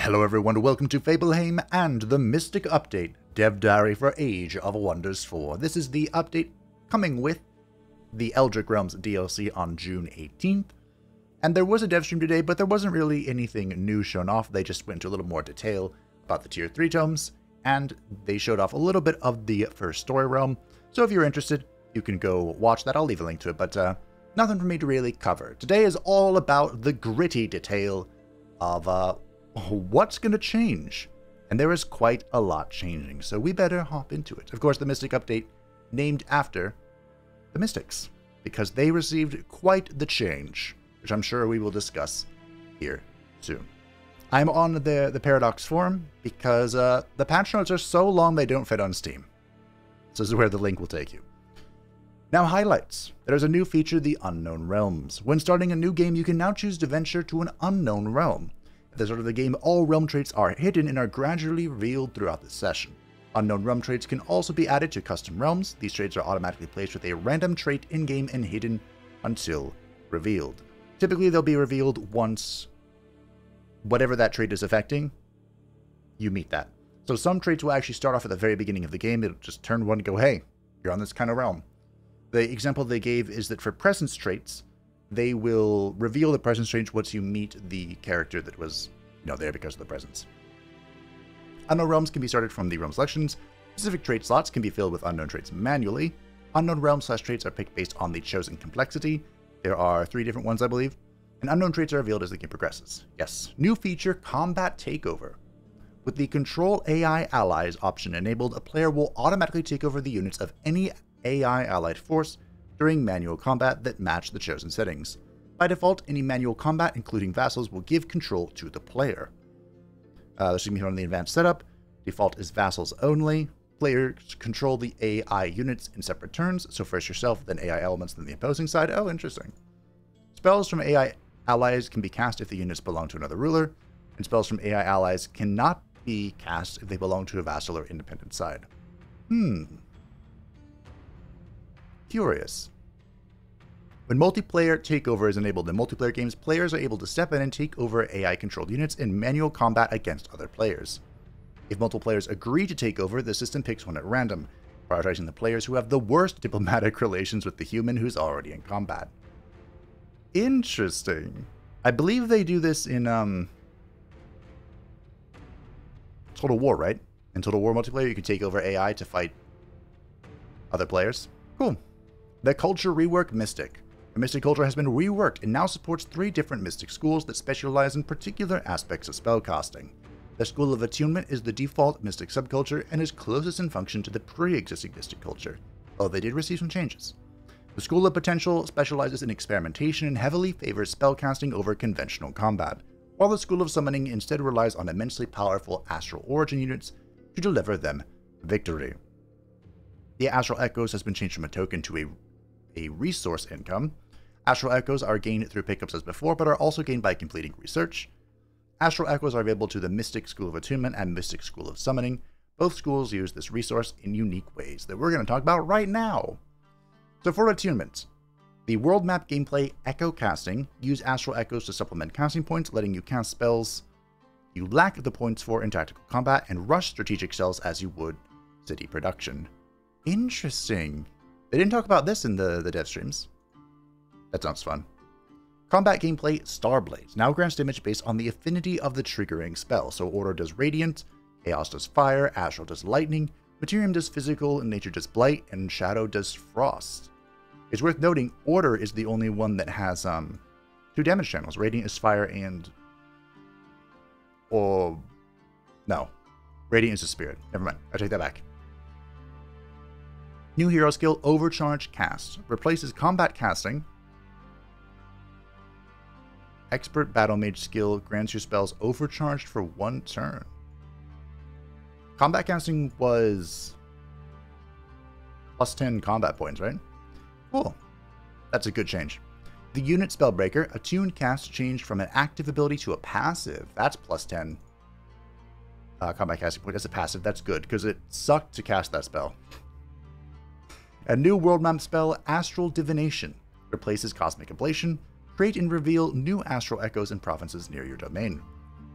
Hello everyone, welcome to Fableheim and the Mystic Update, Dev Diary for Age of Wonders 4. This is the update coming with the Eldritch Realms DLC on June 18th. And there was a dev stream today, but there wasn't really anything new shown off. They just went into a little more detail about the Tier 3 tomes, and they showed off a little bit of the first story realm. So if you're interested, you can go watch that. I'll leave a link to it, but nothing for me to really cover. Today is all about the gritty detail of what's going to change. And there is quite a lot changing, so we better hop into it. Of course, the Mystic Update named after the Mystics, because they received quite the change, which I'm sure we will discuss here soon. I'm on the Paradox forum because the patch notes are so long they don't fit on Steam. So this is where the link will take you. Now, highlights. There's a new feature, the Unknown Realms. When starting a new game, you can now choose to venture to an unknown realm. At the start of the game, all realm traits are hidden and are gradually revealed throughout the session. Unknown realm traits can also be added to custom realms. These traits are automatically placed with a random trait in-game and hidden until revealed. Typically, they'll be revealed once whatever that trait is affecting, you meet that. So some traits will actually start off at the very beginning of the game. It'll just turn one and go, hey, you're on this kind of realm. The example they gave is that for presence traits, they will reveal the presence traits once you meet the character that was, there because of the presence. Unknown realms can be started from the realm selections. Specific trait slots can be filled with unknown traits manually. Unknown realms/traits are picked based on the chosen complexity. There are 3 different ones, I believe. And unknown traits are revealed as the game progresses. Yes. New feature, Combat Takeover. With the Control AI Allies option enabled, a player will automatically take over the units of any AI allied force during manual combat that match the chosen settings. By default, any manual combat, including vassals, will give control to the player. This can be found in the advanced setup. Default is vassals only. Players control the AI units in separate turns, so first yourself, then AI elements, then the opposing side. Oh, interesting. Spells from AI allies can be cast if the units belong to another ruler, and spells from AI allies cannot be cast if they belong to a vassal or independent side. Curious. When multiplayer takeover is enabled in multiplayer games, players are able to step in and take over AI-controlled units in manual combat against other players. If multiple players agree to take over, the system picks one at random, prioritizing the players who have the worst diplomatic relations with the human who's already in combat. Interesting. I believe they do this in Total War, right? In Total War multiplayer, you can take over AI to fight other players. Cool. The culture rework Mystic. The Mystic culture has been reworked and now supports 3 different Mystic schools that specialize in particular aspects of spellcasting. The School of Attunement is the default Mystic subculture and is closest in function to the pre-existing Mystic culture, although they did receive some changes. The School of Potential specializes in experimentation and heavily favors spellcasting over conventional combat, while the School of Summoning instead relies on immensely powerful Astral Origin units to deliver them victory. The Astral Echoes has been changed from a token to a resource income. Astral Echoes are gained through pickups as before, but are also gained by completing research. Astral Echoes are available to the Mystic School of Attunement and Mystic School of Summoning. Both schools use this resource in unique ways that we're going to talk about right now. So for Attunement, the world map gameplay Echo Casting, use Astral Echoes to supplement casting points, letting you cast spells you lack the points for in tactical combat, and rush strategic cells as you would city production. Interesting. They didn't talk about this in the dev streams. That sounds fun. Combat gameplay Starblades now grants damage based on the affinity of the triggering spell. So Order does Radiant, Chaos does Fire, Astral does Lightning, Materium does Physical, and Nature does Blight, and Shadow does Frost. It's worth noting, Order is the only one that has 2 damage channels. Radiant is Fire and... No. Radiant is a Spirit. Never mind. I take that back. New hero skill, Overcharge Cast. Replaces combat casting. Expert Battle Mage skill grants your spells overcharged for 1 turn. Combat casting was plus 10 combat points, right? Cool. That's a good change. The unit Spellbreaker, attuned cast changed from an active ability to a passive. That's plus 10 combat casting point. That's a passive. That's good because it sucked to cast that spell. A new world map spell, Astral Divination, replaces Cosmic Ablation. Create and reveal new astral echoes and provinces near your domain.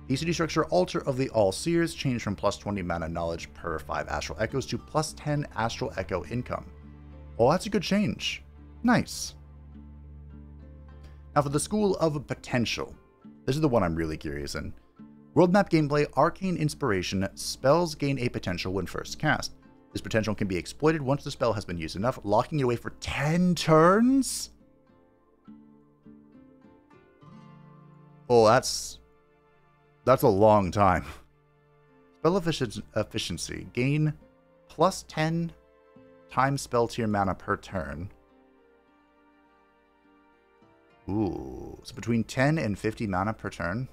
The city structure altar of the All Seers changed from plus 20 mana knowledge per 5 astral echoes to plus 10 astral echo income. Oh, that's a good change. Nice. Now for the School of Potential. This is the one I'm really curious in. World map gameplay, arcane inspiration, spells gain a potential when first cast. This potential can be exploited once the spell has been used enough, locking it away for 10 turns? Oh, that's a long time. Spell efficiency. Gain plus 10 times spell tier mana per turn. Ooh, so between 10 and 50 mana per turn.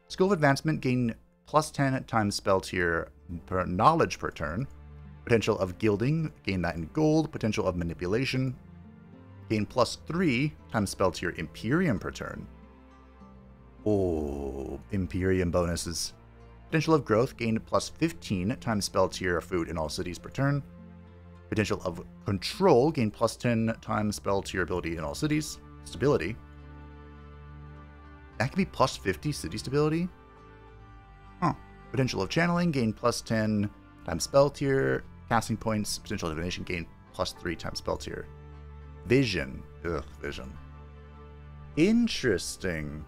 Skill of Advancement, gain plus 10 times spell tier per knowledge per turn. Potential of Gilding, gain that in gold. Potential of Manipulation, gain plus 3 times spell tier Imperium per turn. Oh, Imperium bonuses. Potential of Growth, gain plus 15 times spell tier food in all cities per turn. Potential of Control, gain plus 10 times spell tier ability in all cities. Stability. That could be plus 50 city stability? Huh. Potential of Channeling, gain plus 10 times spell tier. Casting points. Potential of Divination, gain plus 3 times spell tier. Vision. Ugh, Vision. Interesting.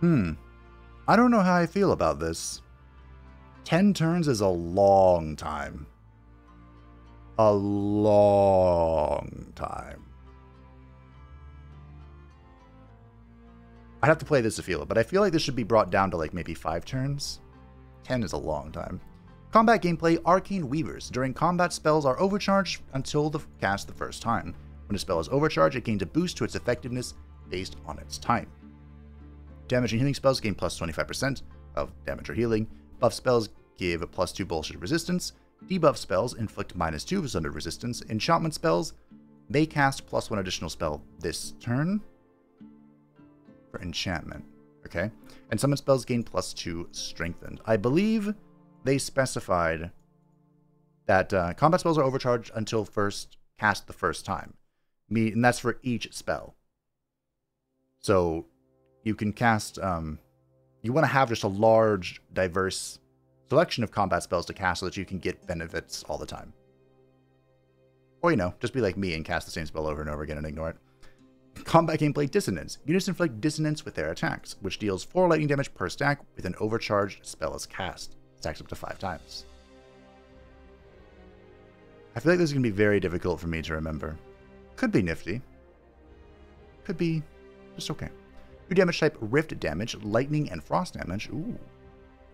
I don't know how I feel about this. 10 turns is a long time. A long time. I'd have to play this to feel it, but I feel like this should be brought down to like maybe 5 turns. 10 is a long time. Combat gameplay, Arcane Weavers. During combat, spells are overcharged until cast the first time. When a spell is overcharged, it gains a boost to its effectiveness based on its time. Damage and healing spells gain plus 25% of damage or healing. Buff spells give plus 2 bullshit resistance. Debuff spells inflict minus 2 of thunder resistance. Enchantment spells may cast plus 1 additional spell this turn for enchantment. Okay. And summon spells gain plus 2 strengthened. I believe they specified that combat spells are overcharged until first cast the first time. And that's for each spell. So you can cast, you want to have just a large, diverse selection of combat spells to cast so that you can get benefits all the time. Or, you know, just be like me and cast the same spell over and over again and ignore it. Combat gameplay, Dissonance. Units inflict dissonance with their attacks, which deals 4 lightning damage per stack with an overcharged spell is cast. Stacks up to 5 times. I feel like this is going to be very difficult for me to remember. Could be nifty. Could be just okay. 2 damage type Rift damage, lightning and frost damage. Ooh.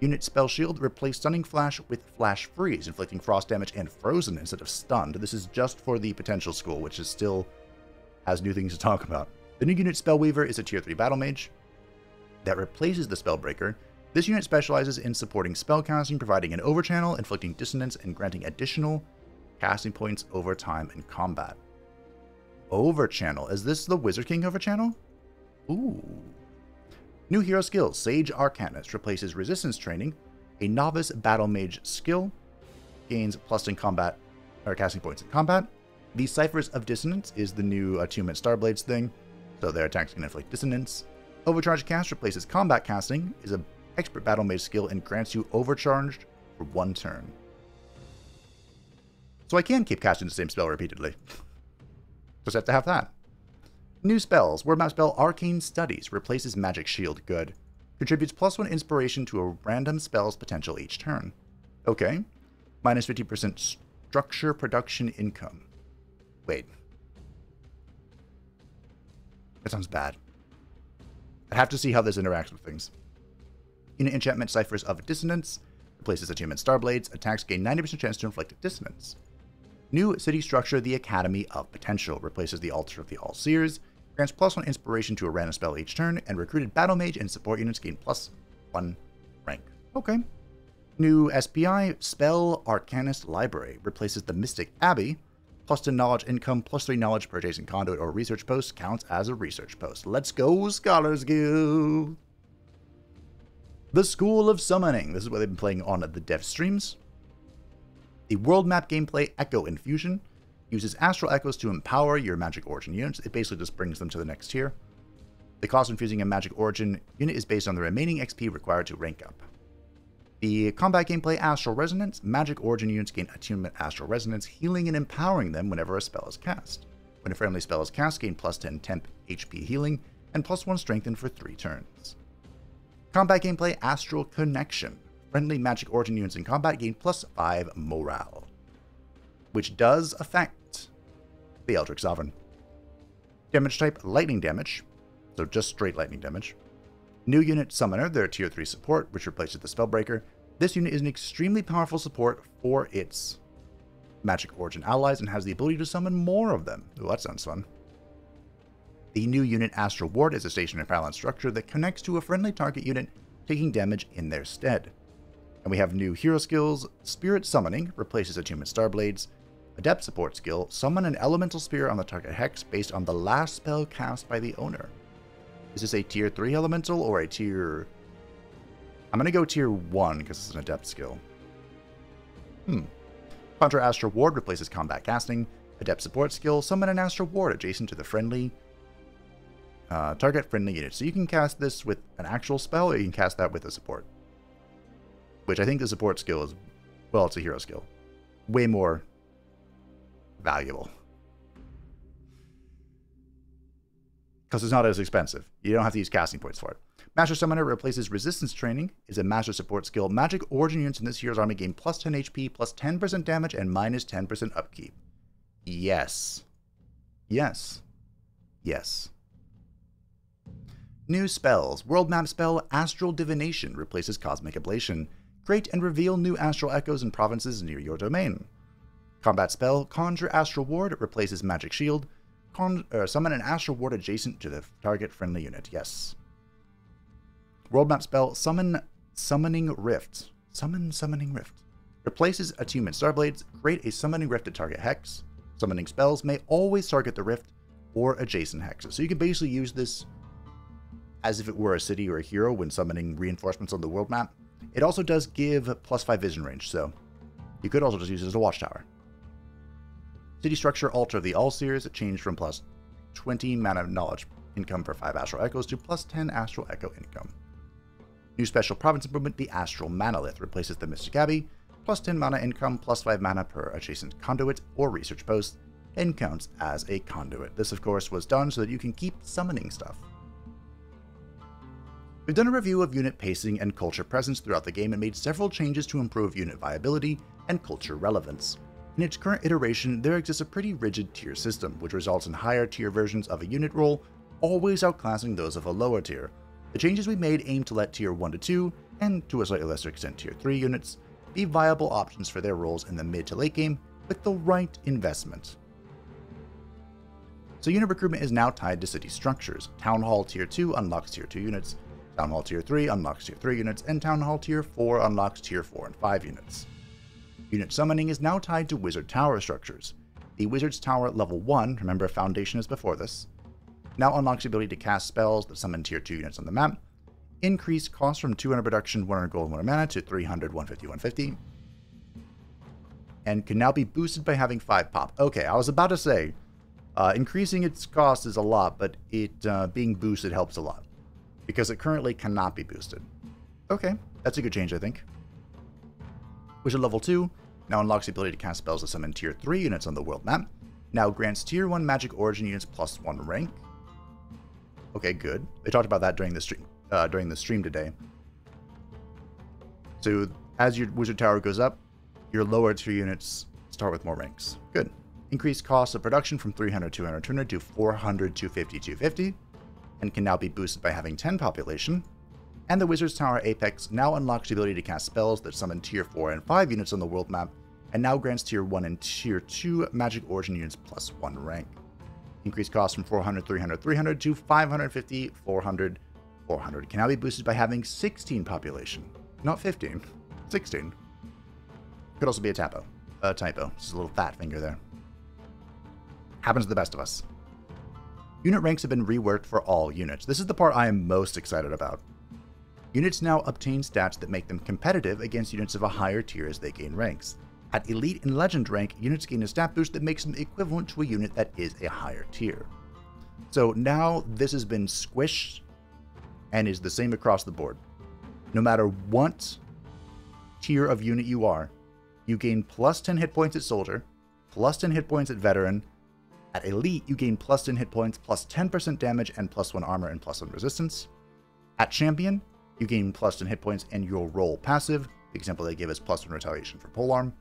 Unit spell shield, replace stunning flash with flash freeze, inflicting frost damage and frozen instead of stunned. This is just for the potential school, which is still has new things to talk about. The new unit Spellweaver is a tier 3 battle mage that replaces the Spellbreaker. This unit specializes in supporting spellcasting, providing an overchannel, inflicting dissonance, and granting additional casting points over time in combat. Overchannel. Is this the Wizard King overchannel? Ooh. New hero skill, Sage Arcanist, replaces resistance training. A novice battle mage skill gains plus in combat, or casting points in combat. The Ciphers of Dissonance is the new attunement Starblades thing, so their attacks can inflict dissonance. Overcharged Cast replaces combat casting, is a expert battle mage skill, and grants you overcharged for 1 turn. So I can keep casting the same spell repeatedly. Just have to have that. New spells. Word map spell Arcane Studies replaces Magic Shield. Good. Contributes plus 1 inspiration to a random spell's potential each turn. Okay. Minus 50% structure production income. Wait. That sounds bad. I'd have to see how this interacts with things. Unit enchantment Ciphers of Dissonance replaces attunement Starblades. Attacks gain 90% chance to inflict dissonance. New city structure, the Academy of Potential, replaces the Altar of the All Seers. Grants plus 1 inspiration to a random spell each turn, and recruited battle mage and support units gain plus 1 rank. Okay. New SPI, Spell Arcanist Library, replaces the Mystic Abbey. Plus 10 knowledge income, plus 3 knowledge per adjacent conduit or research post counts as a research post. Let's go, Scholars Guild! The School of Summoning. This is what they've been playing on the dev streams. The world map gameplay, Echo Infusion. Uses astral echoes to empower your magic origin units. It basically just brings them to the next tier. The cost of infusing a Magic Origin unit is based on the remaining XP required to rank up. The combat gameplay Astral Resonance. Magic Origin units gain attunement Astral Resonance, healing and empowering them whenever a spell is cast. When a friendly spell is cast, gain plus 10 temp HP healing and plus 1 strengthen for 3 turns. Combat gameplay Astral Connection. Friendly Magic Origin units in combat gain plus 5 morale, which does affect the Eldritch Sovereign. Damage type Lightning Damage, so just straight lightning damage. New unit Summoner, their tier 3 support, which replaces the Spellbreaker. This unit is an extremely powerful support for its Magic Origin allies and has the ability to summon more of them. Ooh, that sounds fun. The new unit Astral Ward is a stationary parallax structure that connects to a friendly target unit, taking damage in their stead. And we have new hero skills. Spirit Summoning replaces Attunement Starblades. Adept support skill, summon an elemental spear on the target hex based on the last spell cast by the owner. Is this a tier 3 elemental or a tier... I'm going to go tier 1 because it's an adept skill. Contra Astral Ward replaces combat casting. Adept support skill, summon an Astral Ward adjacent to the friendly target friendly unit. So you can cast this with an actual spell or you can cast that with a support. Which I think the support skill is, well, it's a hero skill. Way more valuable. Because it's not as expensive. You don't have to use casting points for it. Master Summoner replaces Resistance Training, is a master support skill. Magic Origin units in this hero's army gain plus 10 HP, plus 10% damage, and minus 10% upkeep. Yes. Yes. Yes. New spells. World Map spell Astral Divination replaces Cosmic Ablation. Create and reveal new astral echoes and provinces near your domain. Combat spell Conjure Astral Ward replaces Magic Shield. Summon an Astral Ward adjacent to the target friendly unit. Yes. World Map spell Summoning Rift. Summoning Rift. Replaces Attunement Starblades. Create a Summoning Rift at target hex. Summoning spells may always target the rift or adjacent hexes. So you can basically use this as if it were a city or a hero when summoning reinforcements on the world map. It also does give plus 5 vision range, so you could also just use it as a watchtower. City structure Altar of the All-Seers changed from plus 20 mana knowledge income for 5 astral echoes to plus 10 astral echo income. New special province improvement, the Astral Manolith, replaces the Mystic Abbey, plus 10 mana income, plus 5 mana per adjacent conduit or research post, and counts as a conduit. This, of course, was done so that you can keep summoning stuff. We've done a review of unit pacing and culture presence throughout the game and made several changes to improve unit viability and culture relevance. In its current iteration, there exists a pretty rigid tier system, which results in higher tier versions of a unit role, always outclassing those of a lower tier. The changes we made aim to let tier 1 to 2, and to a slightly lesser extent tier 3 units, be viable options for their roles in the mid to late game with the right investment. So unit recruitment is now tied to city structures. Town Hall tier 2 unlocks tier 2 units, Town Hall tier 3 unlocks tier 3 units, and Town Hall tier 4 unlocks tier 4 and 5 units. Unit summoning is now tied to Wizard Tower structures. The Wizard's Tower level 1, remember Foundation is before this, now unlocks the ability to cast spells that summon tier 2 units on the map, increase cost from 200 production, 100 gold, and 100 mana to 300, 150, 150, and can now be boosted by having 5 pop. Okay, I was about to say, increasing its cost is a lot, but it being boosted helps a lot, because it currently cannot be boosted. Okay, that's a good change, I think. Wizard level 2 now unlocks the ability to cast spells that summon tier 3 units on the world map, now grants tier 1 magic origin units plus 1 rank. Okay, good. They talked about that during the stream today. So as your Wizard Tower goes up, your lower tier units start with more ranks. Good. Increased cost of production from 300, 200, 200 to 400, 250, 250, and can now be boosted by having 10 population. And the Wizard's Tower Apex now unlocks the ability to cast spells that summon tier 4 and 5 units on the world map, and now grants tier 1 and tier 2 magic origin units plus 1 rank. Increased cost from 400, 300, 300 to 550, 400, 400. Can now be boosted by having 16 population. Not 15, 16. Could also be a typo. Just a little fat finger there. Happens to the best of us. Unit ranks have been reworked for all units. This is the part I am most excited about. Units now obtain stats that make them competitive against units of a higher tier as they gain ranks. At Elite and Legend rank, units gain a stat boost that makes them equivalent to a unit that is a higher tier. So now this has been squished and is the same across the board. No matter what tier of unit you are, you gain plus 10 hit points at Soldier, plus 10 hit points at Veteran. At Elite, you gain plus 10 hit points, plus 10% damage, and plus 1 armor and plus 1 resistance. At Champion, you gain plus 10 hit points and your roll passive. The example they give is plus 1 retaliation for polearm.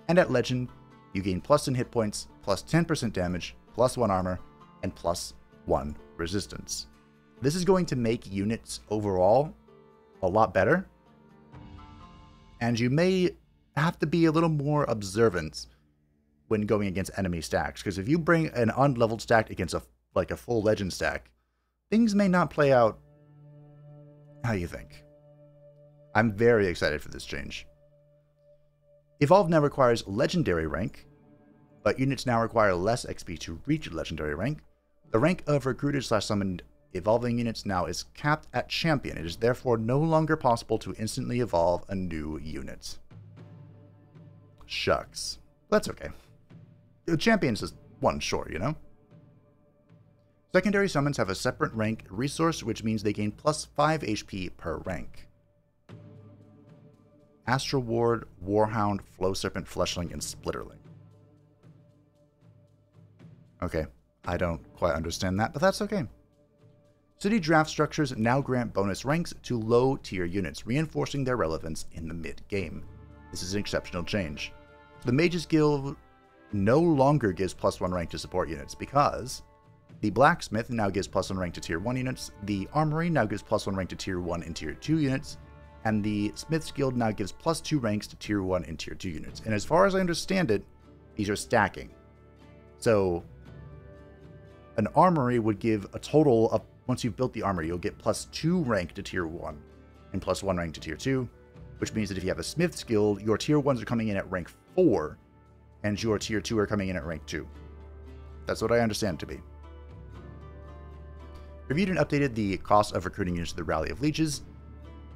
And at Legend, you gain plus 10 hit points, plus 10% damage, plus 1 armor, and plus 1 resistance. This is going to make units overall a lot better. And you may have to be a little more observant when going against enemy stacks, because if you bring an unleveled stack against a full Legend stack, things may not play out how you think. I'm very excited for this change. Evolve now requires Legendary rank, but units now require less XP to reach Legendary rank. The rank of recruited/summoned evolving units now is capped at Champion. It is therefore no longer possible to instantly evolve a new unit. Shucks. That's okay. The Champion's just one short, you know? Secondary summons have a separate rank resource, which means they gain plus 5 HP per rank. Astral Ward, Warhound, Flow Serpent, Fleshling, and Splitterling. Okay, I don't quite understand that, but that's okay. City draft structures now grant bonus ranks to low-tier units, reinforcing their relevance in the mid-game. This is an exceptional change. The Mage's Guild no longer gives plus 1 rank to support units, because the Blacksmith now gives plus 1 rank to tier 1 units, the Armory now gives plus 1 rank to tier 1 and tier 2 units, and the Smith's Guild now gives plus 2 ranks to tier 1 and tier 2 units. And as far as I understand it, these are stacking. So an Armory would give a total of, once you've built the Armory, you'll get plus 2 rank to tier 1 and plus 1 rank to tier 2, which means that if you have a Smith's Guild, your tier 1s are coming in at rank 4, and your tier 2 are coming in at rank 2. That's what I understand it to be. Reviewed and updated the cost of recruiting units to the Rally of Leeches.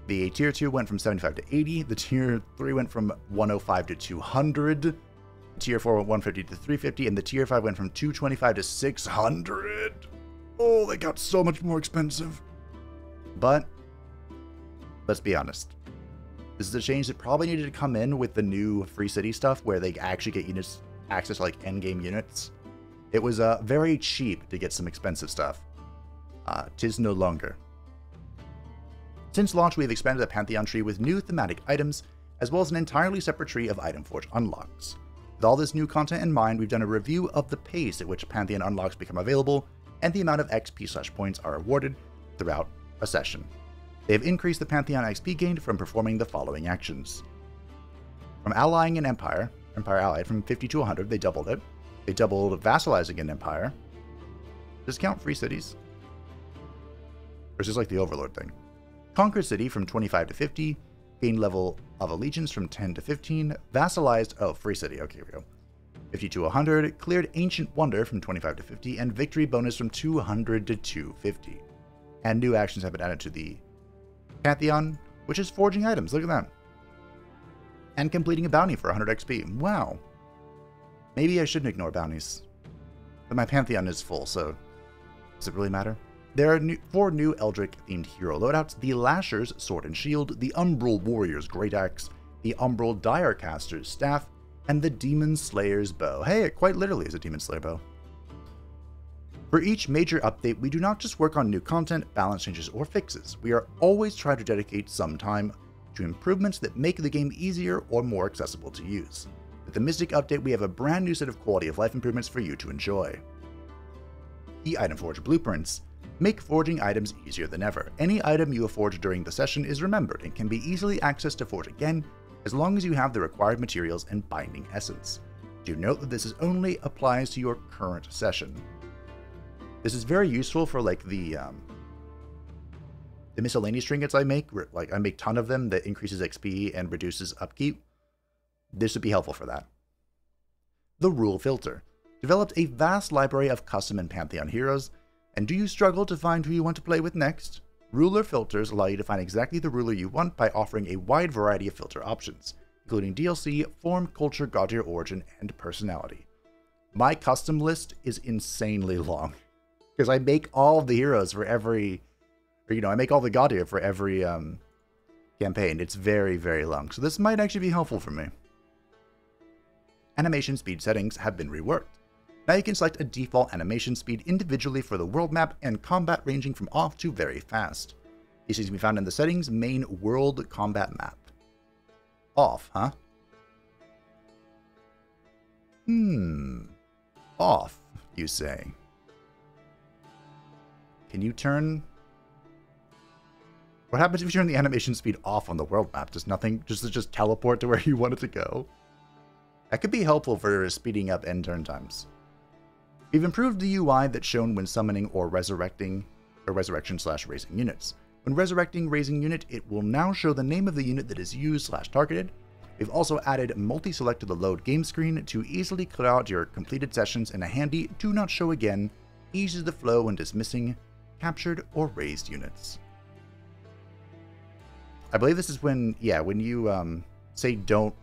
The tier 2 went from 75 to 80, the tier 3 went from 105 to 200, the tier 4 went 150 to 350, and the tier 5 went from 225 to 600. Oh, they got so much more expensive. But let's be honest. This is a change that probably needed to come in with the new Free City stuff, where they actually get units access to like endgame units. It was very cheap to get some expensive stuff. 'Tis no longer. Since launch, we have expanded the Pantheon tree with new thematic items, as well as an entirely separate tree of Item Forge unlocks. With all this new content in mind, we've done a review of the pace at which Pantheon unlocks become available, and the amount of XP/points are awarded throughout a session. They have increased the Pantheon XP gained from performing the following actions. From allying an Empire allied from 50 to 100, they doubled it. They doubled vassalizing an Empire. Does it count free cities? Or is this like the Overlord thing? Conquered City from 25 to 50, gained level of allegiance from 10 to 15, vassalized, free city, okay, here we go. 50 to 100, cleared Ancient Wonder from 25 to 50, and victory bonus from 200 to 250. And new actions have been added to the Pantheon, which is forging items, look at that. And completing a bounty for 100 XP, wow. Maybe I shouldn't ignore bounties. But my Pantheon is full, so does it really matter? There are 4 new Eldritch-themed hero loadouts: the Lasher's Sword and Shield, the Umbral Warrior's Great Axe, the Umbral Direcaster's Staff, and the Demon Slayer's Bow. Hey, it quite literally is a Demon Slayer bow. For each major update, we do not just work on new content, balance changes, or fixes. We are always trying to dedicate some time to improvements that make the game easier or more accessible to use. With the Mystic update, we have a brand new set of quality of life improvements for you to enjoy. The Item Forge Blueprints make forging items easier than ever. Any item you have forged during the session is remembered and can be easily accessed to forge again, as long as you have the required materials and binding essence. Do note that this only applies to your current session. This is very useful for like the miscellaneous trinkets I make. Like I make a ton of them that increases XP and reduces upkeep. This would be helpful for that. The Rule Filter developed a vast library of custom and Pantheon heroes. And do you struggle to find who you want to play with next? Ruler filters allow you to find exactly the ruler you want by offering a wide variety of filter options, including DLC, form, culture, god tier origin, and personality. My custom list is insanely long. Because I make all the heroes for every, or, you know, I make all the god tier for every campaign. It's very, very long. So this might actually be helpful for me. Animation speed settings have been reworked. Now you can select a default animation speed individually for the world map and combat ranging from off to very fast. These can be found in the settings main world combat map. Off, huh? Off, you say. Can you turn... What happens if you turn the animation speed off on the world map? Does nothing just teleport to where you want it to go? That could be helpful for speeding up end turn times. We've improved the UI that's shown when summoning or resurrection / raising units. When resurrecting raising unit, it will now show the name of the unit that is used / targeted. We've also added multi-select to the load game screen to easily clear out your completed sessions, and a handy do not show again eases the flow when dismissing captured or raised units. I believe this is when, yeah, when you say don't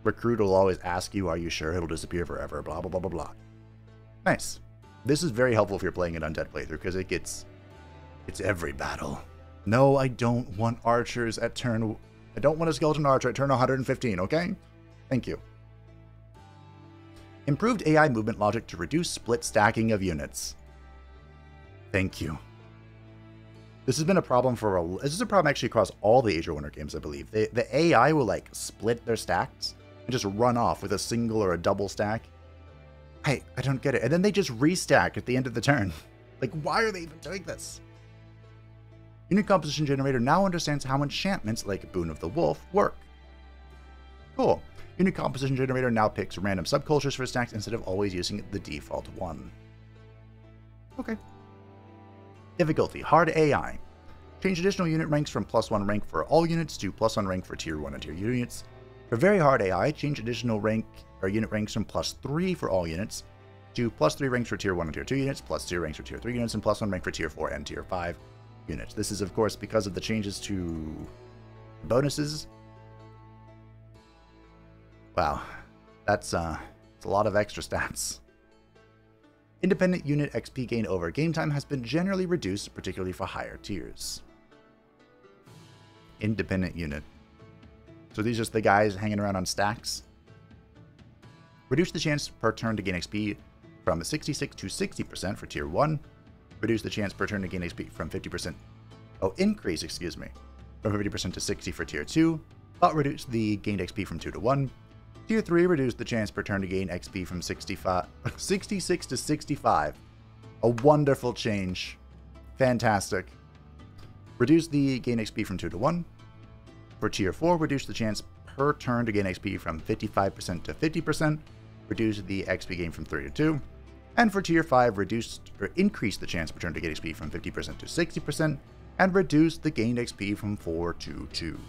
recruit, will always ask you, are you sure it'll disappear forever, blah, blah, blah, blah, blah. Nice. This is very helpful if you're playing an undead playthrough, because it's every battle. No, I don't want archers at turn... I don't want a skeleton archer at turn 115, okay? Thank you. Improved AI movement logic to reduce split stacking of units. Thank you. This has been a problem this is a problem actually across all the Age of Wonder games, I believe. The AI will, like, split their stacks and just run off with a single or a double stack. I don't get it. And then they just restack at the end of the turn. Like, why are they even doing this? Unit Composition Generator now understands how enchantments like Boon of the Wolf work. Cool. Unit Composition Generator now picks random subcultures for stacks instead of always using the default one. Okay. Difficulty. Hard AI. Change additional unit ranks from +1 rank for all units to +1 rank for Tier 1 and Tier 2 units. For very hard AI, change additional rank or unit ranks from +3 for all units to +3 ranks for Tier 1 and Tier 2 units, +2 ranks for Tier 3 units, and +1 rank for Tier 4 and Tier 5 units. This is, of course, because of the changes to bonuses. Wow. That's a lot of extra stats. Independent unit XP gain over game time has been generally reduced, particularly for higher tiers. Independent unit. So these are just the guys hanging around on stacks. Reduce the chance per turn to gain XP from 66 to 60% for Tier 1. Reduce the chance per turn to gain XP from 50%. Oh, increase, excuse me. From 50% to 60 for Tier 2. But reduce the gained XP from 2 to 1. Tier 3, reduce the chance per turn to gain XP from 66 to 65. A wonderful change. Fantastic. Reduce the gain XP from 2 to 1. For Tier 4, reduce the chance per turn to gain XP from 55% to 50%. Reduce the XP gain from 3 to 2. And for Tier 5, increase the chance per turn to gain XP from 50% to 60%. And reduce the gained XP from 4 to 2.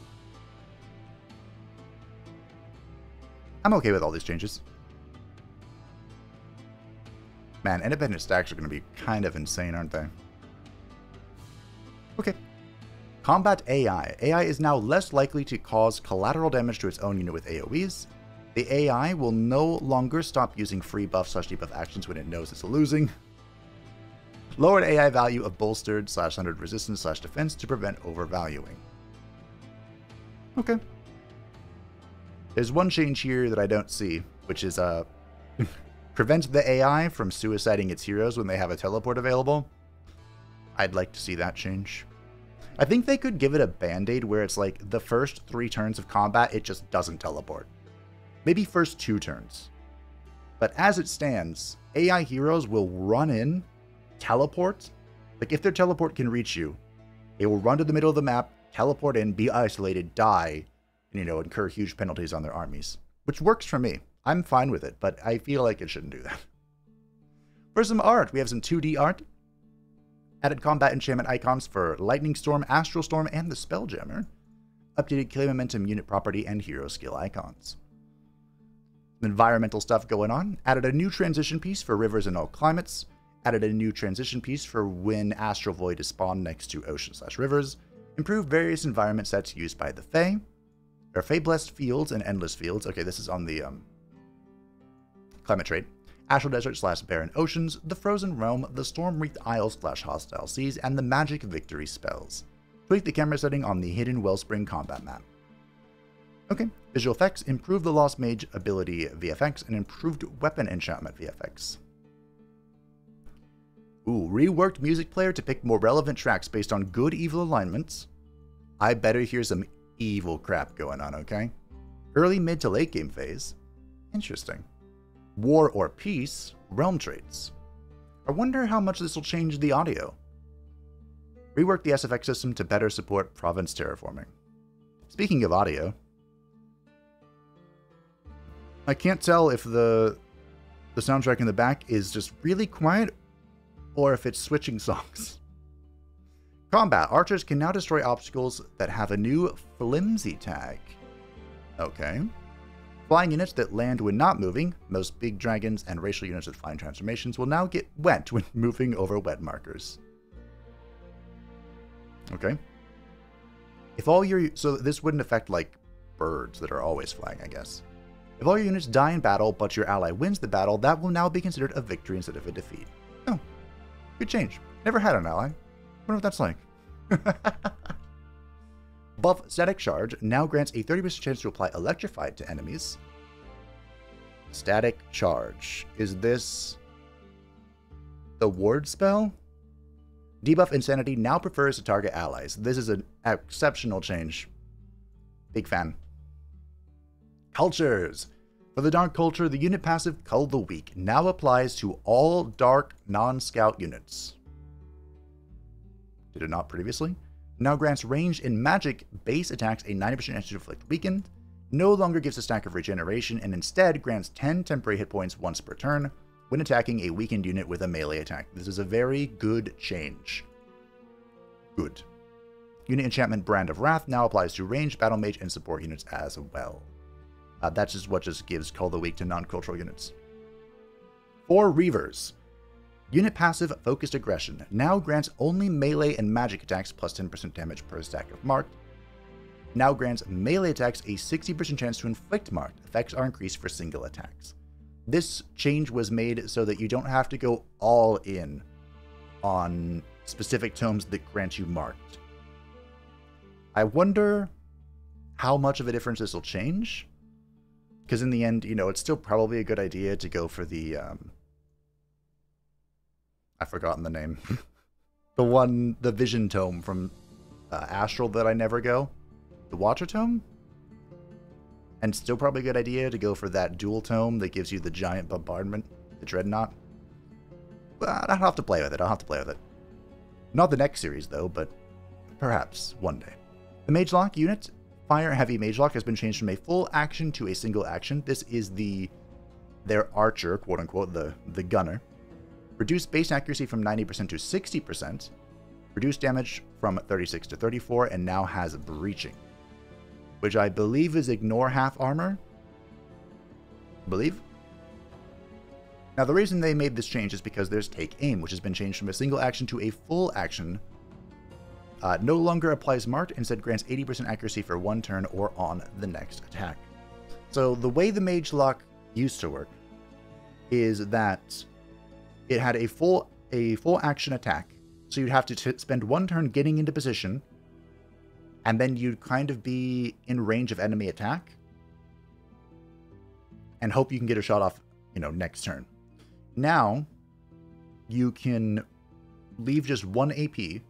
I'm okay with all these changes. Man, independent stacks are going to be kind of insane, aren't they? Okay. Combat AI. AI is now less likely to cause collateral damage to its own unit with AoEs. The AI will no longer stop using free buff/debuff actions when it knows it's losing. Lowered AI value of bolstered /100 resistance/defense to prevent overvaluing. Okay. There's one change here that I don't see, which is prevent the AI from suiciding its heroes when they have a teleport available. I'd like to see that change. I think they could give it a band-aid where it's like the first 3 turns of combat, it just doesn't teleport. Maybe first 2 turns. But as it stands, AI heroes will run in, teleport. Like if their teleport can reach you, they will run to the middle of the map, teleport in, be isolated, die, and, you know, incur huge penalties on their armies. Which works for me. I'm fine with it, but I feel like it shouldn't do that. For some art, we have some 2D art. Added combat enchantment icons for Lightning Storm, Astral Storm, and the Spelljammer. Updated Killing Momentum unit property and hero skill icons. Some environmental stuff going on. Added a new transition piece for rivers in all climates. Added a new transition piece for when Astral Void is spawned next to ocean/rivers. Improved various environment sets used by the Fae. There are Fae Blessed Fields and Endless Fields. Okay, this is on the climate trait. Astral Desert / Barren Oceans, the Frozen Realm, the Storm-Wreathed Isles / Hostile Seas, and the Magic Victory spells. Tweak the camera setting on the Hidden Wellspring combat map. Okay, visual effects, improve the Lost Mage ability VFX, and improved weapon enchantment VFX. Ooh, reworked music player to pick more relevant tracks based on good evil alignments. I better hear some evil crap going on, okay? Early, mid, to late game phase. Interesting. War or peace, realm traits. I wonder how much this will change the audio. Rework the SFX system to better support province terraforming. Speaking of audio, I can't tell if the soundtrack in the back is just really quiet or if it's switching songs. Combat. Archers can now destroy obstacles that have a new flimsy tag. Okay. Flying units that land when not moving, most big dragons and racial units with flying transformations, will now get wet when moving over wet markers. Okay. So this wouldn't affect, like, birds that are always flying, I guess. If all your units die in battle, but your ally wins the battle, that will now be considered a victory instead of a defeat. Oh. Good change. Never had an ally. Wonder what that's like. Buff Static Charge now grants a 30% chance to apply Electrified to enemies. Static Charge. Is this the ward spell? Debuff Insanity now prefers to target allies. This is an exceptional change. Big fan. Cultures. For the Dark Culture, the unit passive Cull the Weak now applies to all Dark non-scout units. Did it not previously? Now grants ranged and magic base attacks a 90% chance to inflict weaken, no longer gives a stack of regeneration, and instead grants 10 temporary hit points once per turn when attacking a weakened unit with a melee attack. This is a very good change. Good. Unit enchantment Brand of Wrath now applies to ranged, battle mage, and support units as well. That's just what gives Cull the Weak to non-cultural units. For Reavers. Unit passive Focused Aggression now grants only melee and magic attacks plus 10% damage per stack of marked. Now grants melee attacks a 60% chance to inflict marked. Effects are increased for single attacks. This change was made so that you don't have to go all in on specific tomes that grant you marked. I wonder how much of a difference this will change. Because in the end, you know, it's still probably a good idea to go for the, I've forgotten the name. the Vision Tome from Astral that I never go. The Watcher Tome? And still probably a good idea to go for that dual tome that gives you the giant bombardment, the Dreadnought. But I'll have to play with it. Not the next series, though, but perhaps one day. The Mage Lock unit, Fire Heavy Mage Lock, has been changed from a full action to a single action. This is their archer, quote-unquote, the gunner. Reduced base accuracy from 90% to 60%. Reduced damage from 36 to 34, and now has breaching, which I believe is ignore half armor. Now, the reason they made this change is because there's Take Aim, which has been changed from a single action to a full action. No longer applies marked, instead grants 80% accuracy for one turn or on the next attack. So the way the Mage Lock used to work is that it had a full action attack. So you'd have to spend one turn getting into position, and then you'd kind of be in range of enemy attack and hope you can get a shot off, you know, next turn. Now, you can leave just 1 AP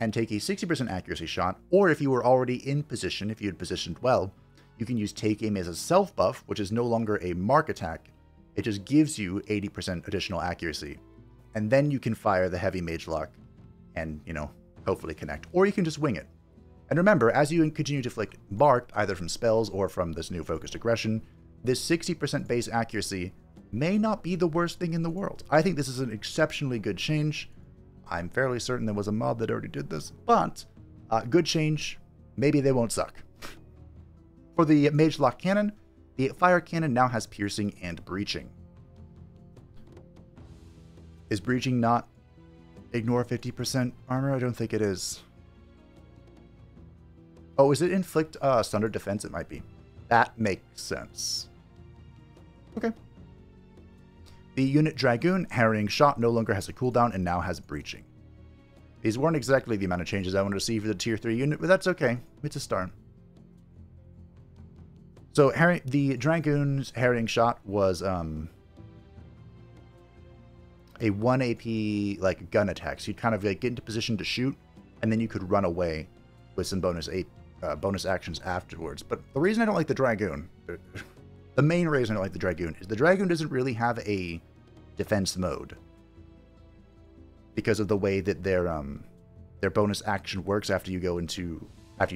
and take a 60% accuracy shot, or if you were already in position, if you had positioned well, you can use Take Aim as a self buff, which is no longer a mark attack. It just gives you 80% additional accuracy. And then you can fire the Heavy Mage Lock and, you know, hopefully connect. Or you can just wing it. And remember, as you continue to inflict marked, either from spells or from this new Focused Aggression, this 60% base accuracy may not be the worst thing in the world. I think this is an exceptionally good change. I'm fairly certain there was a mod that already did this, but good change. Maybe they won't suck. For the Mage Lock Cannon, the Fire Cannon now has piercing and breaching. Is breaching not ignore 50% armor? I don't think it is. Oh, is it inflict standard defense? It might be. That makes sense. Okay. The unit Dragoon, Harrying Shot, no longer has a cooldown and now has Breaching. These weren't exactly the amount of changes I wanted to see for the tier 3 unit, but that's okay. It's a start. So the Dragoon's Harrying Shot was a 1 AP like gun attack. So you'd kind of like get into position to shoot, and then you could run away with some bonus actions afterwards. But the reason I don't like the Dragoon, the main reason I don't like the Dragoon, is the Dragoon doesn't really have a defense mode because of the way that their bonus action works after you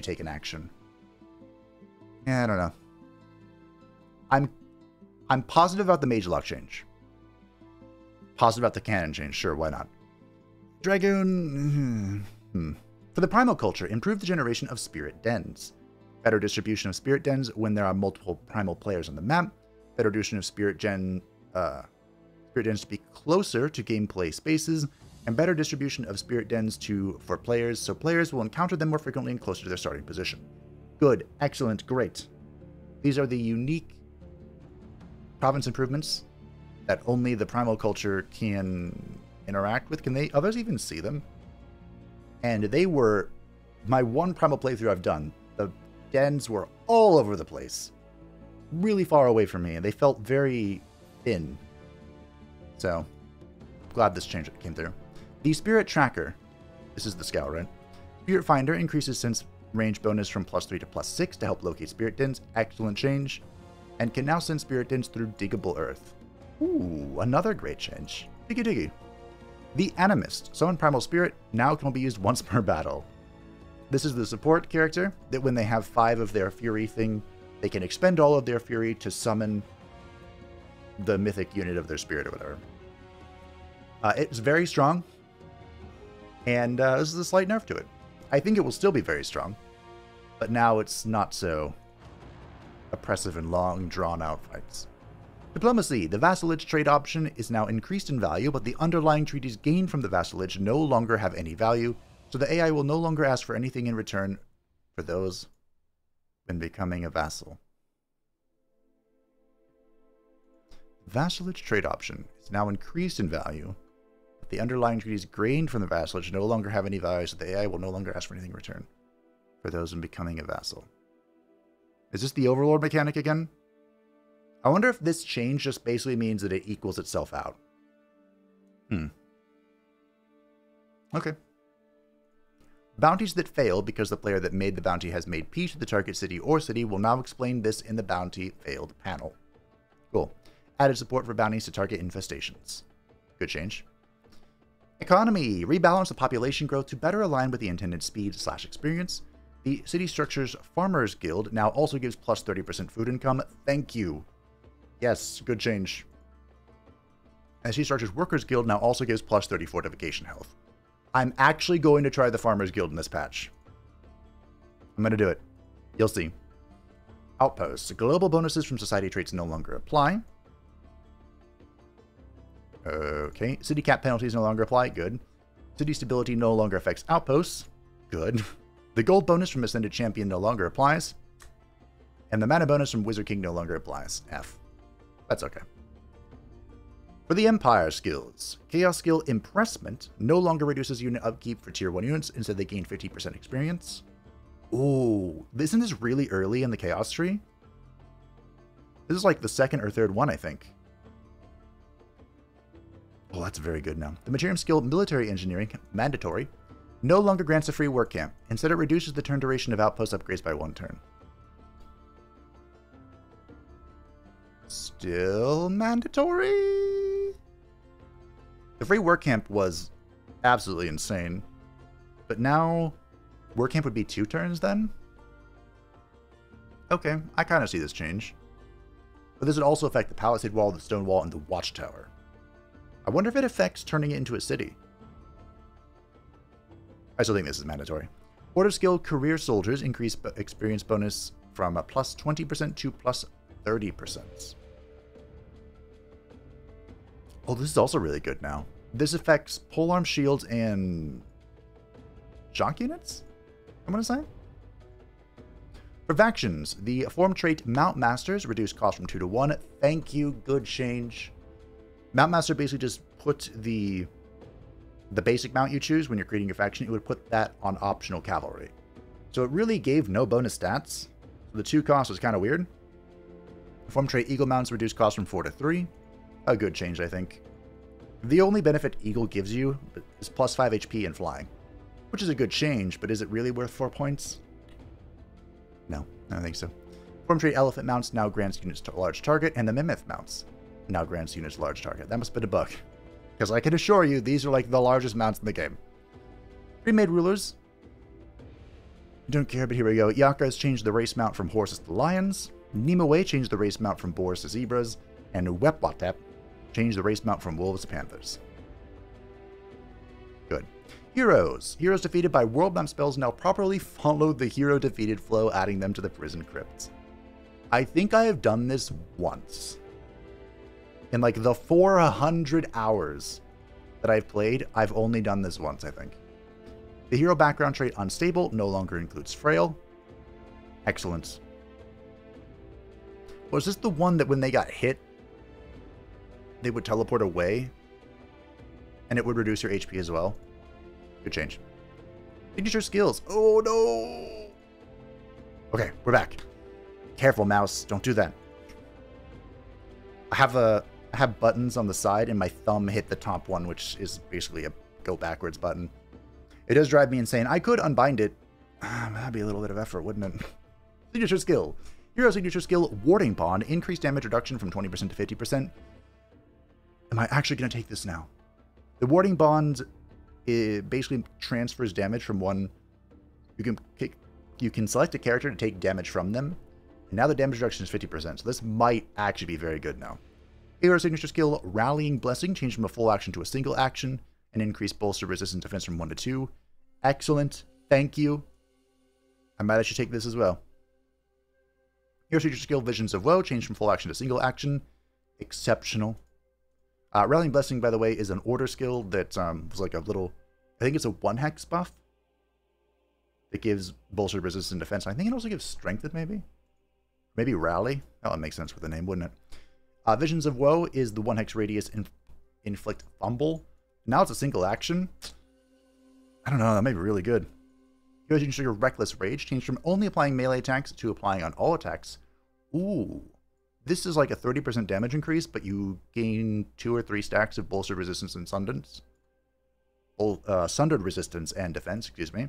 take an action. Yeah, I don't know. I'm positive about the Mage Lock change. Positive about the cannon change. Sure, why not? Dragoon. For the Primal Culture, improve the generation of Spirit Dens. Better distribution of Spirit Dens when there are multiple Primal players on the map. Better distribution of Spirit Dens to be closer to gameplay spaces. And better distribution of Spirit Dens for players, so players will encounter them more frequently and closer to their starting position. Good. Excellent. Great. These are the unique province improvements that only the Primal Culture can interact with. Can others even see them? And they were my one Primal playthrough I've done. The dens were all over the place, really far away from me, and they felt very thin. So, glad this change came through. The Spirit Tracker. This is the scout, right? Spirit Finder increases sense range bonus from +3 to +6 to help locate Spirit Dens. Excellent change. And can now send Spirit Dens through diggable earth. Ooh, another great change. Diggy diggy. The Animist. Summon Primal Spirit now can be used once per battle. This is the support character that when they have 5 of their Fury thing, they can expend all of their Fury to summon the mythic unit of their spirit or whatever. It's very strong, and this is a slight nerf to it. I think it will still be very strong, but now it's not so oppressive and long, drawn-out fights. Diplomacy. The vassalage trade option is now increased in value, but the underlying treaties gained from the vassalage no longer have any value, so the AI will no longer ask for anything in return for those when becoming a vassal. Vassalage trade option is now increased in value, but the underlying treaties gained from the vassalage no longer have any value, so the AI will no longer ask for anything in return for those when becoming a vassal. Is this the Overlord mechanic again? I wonder if this change just basically means that it equals itself out. Okay. Bounties that fail because the player that made the bounty has made peace with the target city or city will now explain this in the bounty failed panel. Cool. Added support for bounties to target infestations. Good change. Economy. Rebalance the population growth to better align with the intended speed/experience. The City Structures Farmers Guild now also gives plus 30% food income. Thank you. Yes, good change. And City Structures Workers Guild now also gives plus 30 fortification health. I'm actually going to try the Farmers Guild in this patch. I'm going to do it. You'll see. Outposts. Global bonuses from society traits no longer apply. Okay. City cap penalties no longer apply. Good. City stability no longer affects outposts. Good. The gold bonus from Ascended Champion no longer applies. And the mana bonus from Wizard King no longer applies. F. That's okay. For the Empire skills, Chaos skill Impressment no longer reduces unit upkeep for tier 1 units. Instead, they gain 50% experience. Ooh, isn't this really early in the Chaos tree? This is like the second or third one, I think. Oh, that's very good now. The Materium skill Military Engineering, mandatory, no longer grants a free work camp. Instead, it reduces the turn duration of outpost upgrades by 1 turn. Still mandatory? The free work camp was absolutely insane. But now, work camp would be 2 turns then? Okay, I kind of see this change. But this would also affect the Palisade Wall, the Stone Wall, and the Watchtower. I wonder if it affects turning it into a city. I still think this is mandatory. Order skill Career Soldiers increase experience bonus from a plus 20% to plus 30%. Oh, this is also really good now. This affects polearm shields and shock units, I'm going to say. For factions, the form trait Mount Masters reduce cost from 2 to 1. Thank you, good change. Mount Master basically just put the basic mount you choose when you're creating your faction, it would put that on optional cavalry. So it really gave no bonus stats. So the 2 cost was kind of weird. Form trait Eagle mounts reduced cost from 4 to 3. A good change, I think. The only benefit Eagle gives you is plus 5 HP and flying, which is a good change, but is it really worth 4 points? No, I don't think so. Form trait Elephant mounts now grants units to large target, and the Mammoth mounts now grants units large target. That must have been a bug, because I can assure you these are like the largest mounts in the game. Remade rulers. Don't care, but here we go. Yaka has changed the race mount from horses to lions. Nimue changed the race mount from boars to zebras, and Wepwatep changed the race mount from wolves to panthers. Good. Heroes. Heroes defeated by world map spells now properly follow the hero defeated flow, adding them to the prison crypts. I think I have done this once. In like the 400 hours that I've played, I've only done this once, I think. The hero background trait Unstable no longer includes Frail. Excellent. Was this the one that when they got hit, they would teleport away? And it would reduce your HP as well? Good change. Signature skills. Oh no! Okay, we're back. Careful, mouse. Don't do that. I have buttons on the side, and my thumb hit the top one, which is basically a go backwards button. It does drive me insane. I could unbind it. That'd be a little bit of effort, wouldn't it? Signature skill. Hero signature skill, Warding Bond. Increased damage reduction from 20% to 50%. Am I actually going to take this now? The Warding Bond basically transfers damage from one. You can select a character to take damage from them. And now the damage reduction is 50%. So this might actually be very good now. Hero signature skill, Rallying Blessing. Changed from a full action to a single action. And increased bolster resistance defense from 1 to 2. Excellent. Thank you. I might actually take this as well. Hero signature skill, Visions of Woe. Changed from full action to single action. Exceptional. Rallying Blessing, by the way, is an order skill that was like a little... I think it's a 1-hex buff. It gives bolster resistance and defense. I think it also gives strengthened, maybe? Maybe Rally? That would make sense with the name, wouldn't it? Visions of Woe is the 1-hex radius inflict fumble. Now it's a single action. I don't know, that may be really good. Heroes can trigger Reckless Rage, changed from only applying melee attacks to applying on all attacks. Ooh. This is like a 30% damage increase, but you gain 2 or 3 stacks of bolster resistance and sundered resistance and defense, excuse me.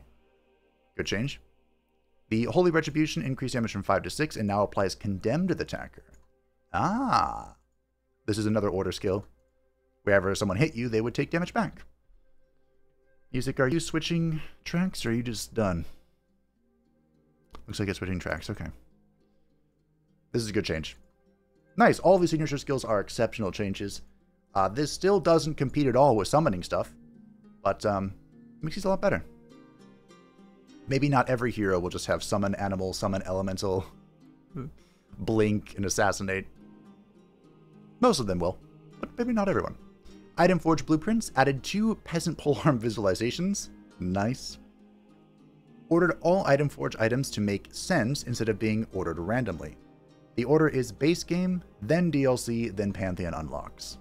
Good change. The Holy Retribution increased damage from 5 to 6 and now applies Condemn to the attacker. Ah. This is another order skill. Wherever someone hit you, they would take damage back. Music, are you switching tracks or are you just done? Looks like it's switching tracks, okay. This is a good change. Nice, all these signature skills are exceptional changes. This still doesn't compete at all with summoning stuff, but makes these a lot better. Maybe not every hero will just have summon animal, summon elemental, blink, and assassinate. Most of them will, but maybe not everyone. Item Forge Blueprints added 2 Peasant Polearm visualizations. Nice. Ordered all Item Forge items to make sense instead of being ordered randomly. The order is base game, then DLC, then Pantheon unlocks.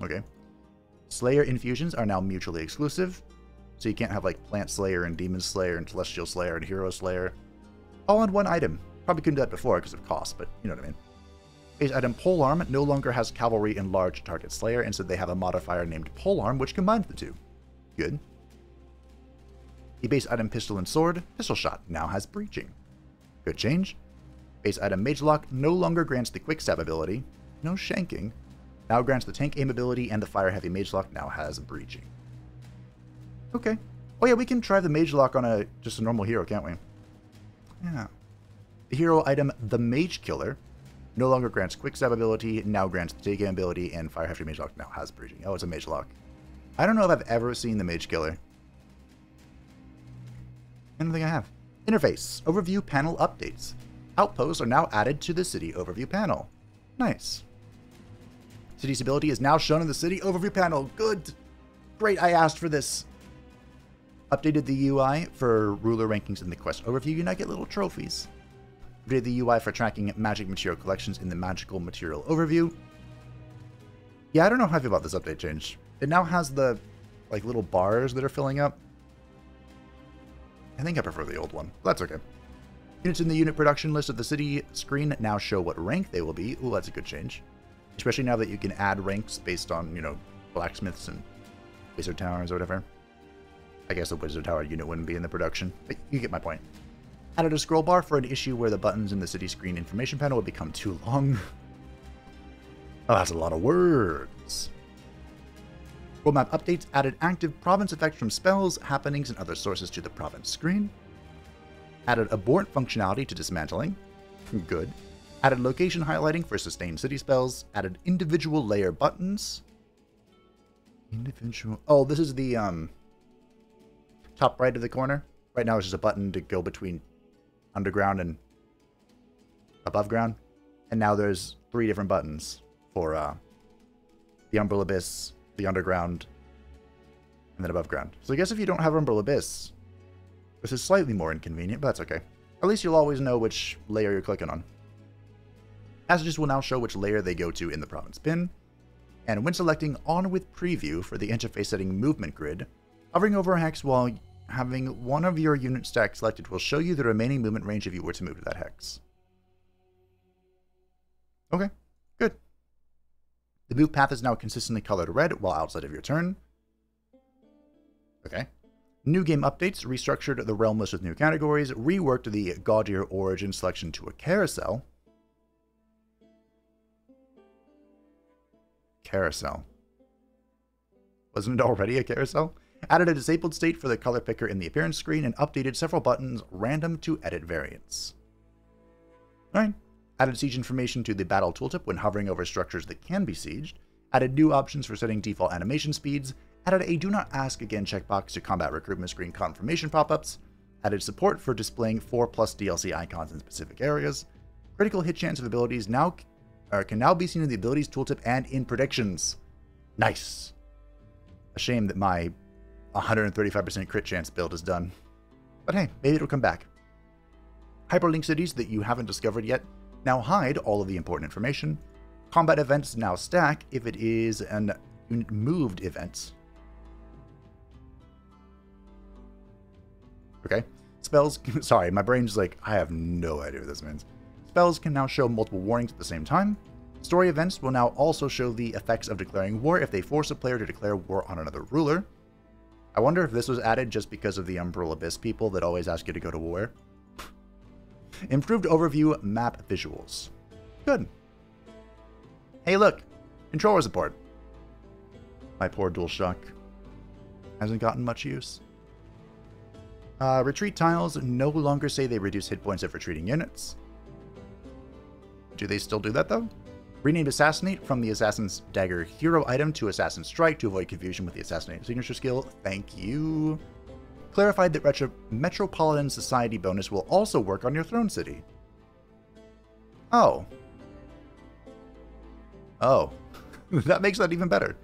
Okay. Slayer infusions are now mutually exclusive, so you can't have like Plant Slayer and Demon Slayer and Celestial Slayer and Hero Slayer all on one item. Probably couldn't do that before because of cost, but you know what I mean. Base item Polearm no longer has Cavalry and Large Target Slayer, instead they have a modifier named Polearm which combines the two. Good. The base item Pistol and Sword, Pistol Shot, now has Breaching. Good change. Base item Mage Lock no longer grants the Quick Stab ability, no shanking, now grants the Tank Aim ability, and the Fire Heavy Mage Lock now has Breaching. Okay. Oh yeah, we can try the Mage Lock on just a normal hero, can't we? Yeah. The hero item The Mage Killer no longer grants Quick Stab ability, now grants the Tank Aim ability, and Fire Heavy Mage Lock now has Breaching. Oh, it's a Mage Lock. I don't know if I've ever seen the Mage Killer. I don't think I have. Interface. Overview panel updates. Outposts are now added to the city overview panel. Nice. City stability is now shown in the city overview panel. Good. Great, I asked for this. Updated the UI for ruler rankings in the quest overview. You now get little trophies. Updated the UI for tracking magic material collections in the magical material overview. Yeah, I don't know how I feel about this update change. It now has the, like, little bars that are filling up. I think I prefer the old one. That's okay. Units in the unit production list of the city screen now show what rank they will be. Ooh, that's a good change. Especially now that you can add ranks based on, you know, blacksmiths and wizard towers or whatever. I guess the wizard tower unit wouldn't be in the production, but you get my point. Added a scroll bar for an issue where the buttons in the city screen information panel would become too long. Oh, that's a lot of words. World map updates added active province effects from spells, happenings, and other sources to the province screen. Added abort functionality to dismantling. Good. Added location highlighting for sustained city spells. Added individual layer buttons. Individual... Oh, this is the top right of the corner. Right now it's just a button to go between underground and above ground. And now there's 3 different buttons for the Umbral Abyss, the underground, and then above ground. So I guess if you don't have Umbral Abyss, this is slightly more inconvenient, but that's okay. At least you'll always know which layer you're clicking on. Passages will now show which layer they go to in the province bin. And when selecting On with Preview for the interface setting movement grid, hovering over a hex while having one of your unit stacks selected will show you the remaining movement range if you were to move to that hex. Okay, good. The move path is now consistently colored red while outside of your turn. Okay. New game updates restructured the realm list with new categories, reworked the gaudier origin selection to a carousel. Carousel. Wasn't it already a carousel? Added a disabled state for the color picker in the appearance screen and updated several buttons random to edit variants. Alright. Added siege information to the battle tooltip when hovering over structures that can be sieged. Added new options for setting default animation speeds. Added a Do Not Ask Again checkbox to combat recruitment screen confirmation pop-ups. Added support for displaying 4+ DLC icons in specific areas. Critical hit chance of abilities now can now be seen in the abilities tooltip and in predictions. Nice. A shame that my 135% crit chance build is done. But hey, maybe it'll come back. Hyperlink cities that you haven't discovered yet now hide all of the important information. Combat events now stack if it is an unit moved event. Okay. Spells, sorry, my brain's like, I have no idea what this means. Spells can now show multiple warnings at the same time. Story events will now also show the effects of declaring war if they force a player to declare war on another ruler. I wonder if this was added just because of the Umbral Abyss people that always ask you to go to war. Improved overview map visuals. Good. Hey look, controller support. My poor DualShock hasn't gotten much use. Retreat tiles no longer say they reduce hit points of retreating units. Do they still do that though? Renamed Assassinate from the Assassin's Dagger hero item to Assassin's Strike to avoid confusion with the Assassinate signature skill. Thank you. Clarified that Metropolitan Society bonus will also work on your throne city. Oh. Oh. That makes that even better.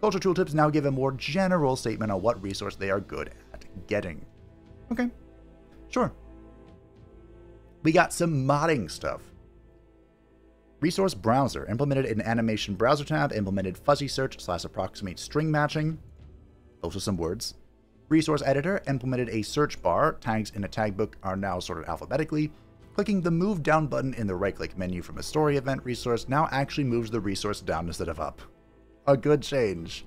Culture tooltips now give a more general statement on what resource they are good at getting. Okay. Sure. We got some modding stuff. Resource Browser implemented an animation browser tab, implemented fuzzy search / approximate string matching. Those are some words. Resource Editor implemented a search bar. Tags in a tag book are now sorted alphabetically. Clicking the move down button in the right-click menu from a story event resource now actually moves the resource down instead of up. A good change.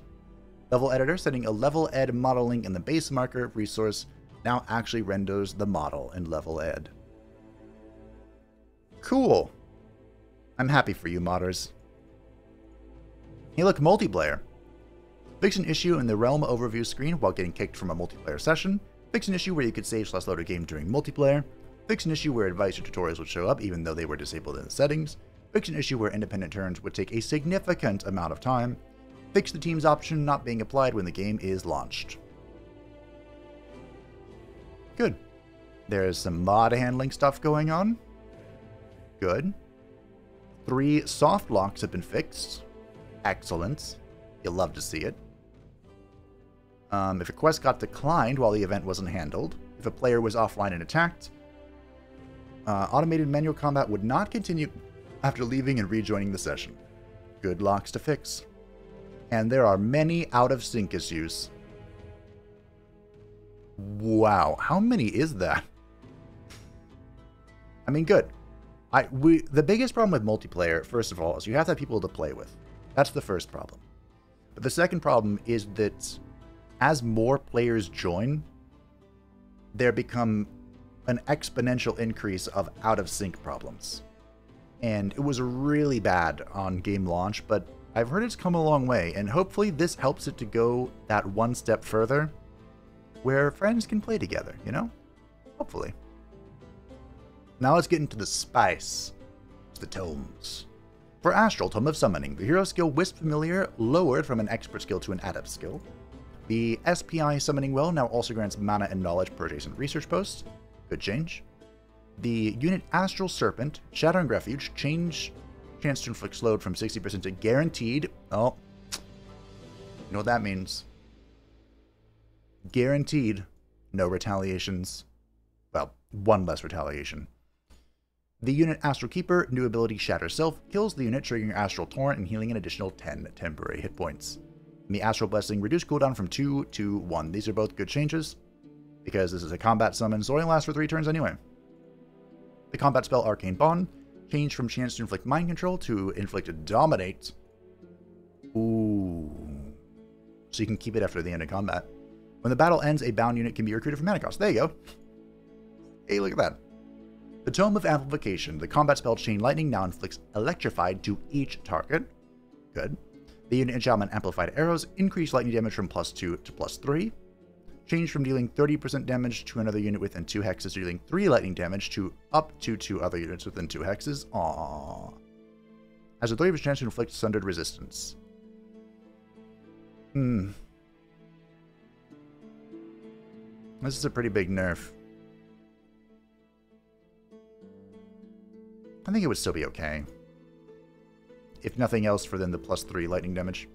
Level Editor setting a level ed model link in the base marker resource now actually renders the model in level ed. Cool. I'm happy for you, modders. Hey look, multiplayer. Fix an issue in the Realm overview screen while getting kicked from a multiplayer session. Fix an issue where you could save / load a game during multiplayer. Fix an issue where advice or tutorials would show up even though they were disabled in the settings. Fix an issue where independent turns would take a significant amount of time. Fix the teams option not being applied when the game is launched. Good. There's some mod handling stuff going on. Good. 3 soft locks have been fixed. Excellent. You'll love to see it. If a quest got declined while the event wasn't handled, if a player was offline and attacked, automated manual combat would not continue after leaving and rejoining the session. Good locks to fix. And there are many out-of-sync issues. Wow, how many is that? I mean, good. The biggest problem with multiplayer, first of all, is you have to have people to play with. That's the first problem. But the second problem is that as more players join, there become an exponential increase of out-of-sync problems. And it was really bad on game launch, but I've heard it's come a long way, and hopefully this helps it to go that one step further, where friends can play together, you know? Hopefully. Now let's get into the spice. The tomes. For Astral, Tome of Summoning, the hero skill Wisp Familiar lowered from an expert skill to an adept skill. The SPI Summoning Well now also grants mana and knowledge per adjacent research post. Good change. The unit Astral Serpent, Shattering Refuge, chance to inflict slowed from 60% to guaranteed. Oh, you know what that means. Guaranteed. No retaliations. Well, one less retaliation. The unit Astral Keeper, new ability Shatter Self, kills the unit, triggering Astral Torrent and healing an additional 10 temporary hit points. And the Astral Blessing, reduced cooldown from 2 to 1. These are both good changes, because this is a combat summon, so it only lasts for 3 turns anyway. The combat spell Arcane Bond, changed from chance to inflict mind control to inflict dominate. Ooh. So you can keep it after the end of combat. When the battle ends, a bound unit can be recruited from mana cost. There you go. Hey, look at that. The Tome of Amplification, the combat spell Chain Lightning now inflicts Electrified to each target. Good. The unit enchantment Amplified Arrows increase lightning damage from +2 to +3. Change from dealing 30% damage to another unit within 2 hexes to dealing 3 lightning damage to up to 2 other units within 2 hexes. Aww. Has a 30% chance to inflict Sundered Resistance. This is a pretty big nerf. I think it would still be okay. If nothing else for then the +3 lightning damage.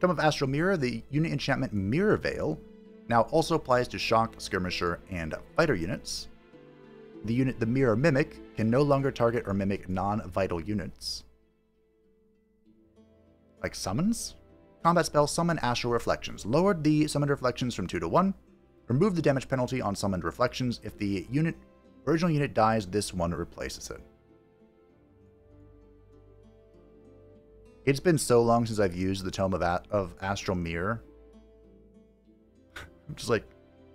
Tome of Astral Mirror, the unit enchantment Mirror Veil now also applies to Shock, Skirmisher, and Fighter units. The unit the Mirror Mimic can no longer target or mimic non-vital units. Like summons? Combat spell Summon Astral Reflections. Lowered the summoned reflections from 2 to 1. Remove the damage penalty on summoned reflections. If the original unit dies, this one replaces it. It's been so long since I've used the Tome of Astral Mirror. I'm just like,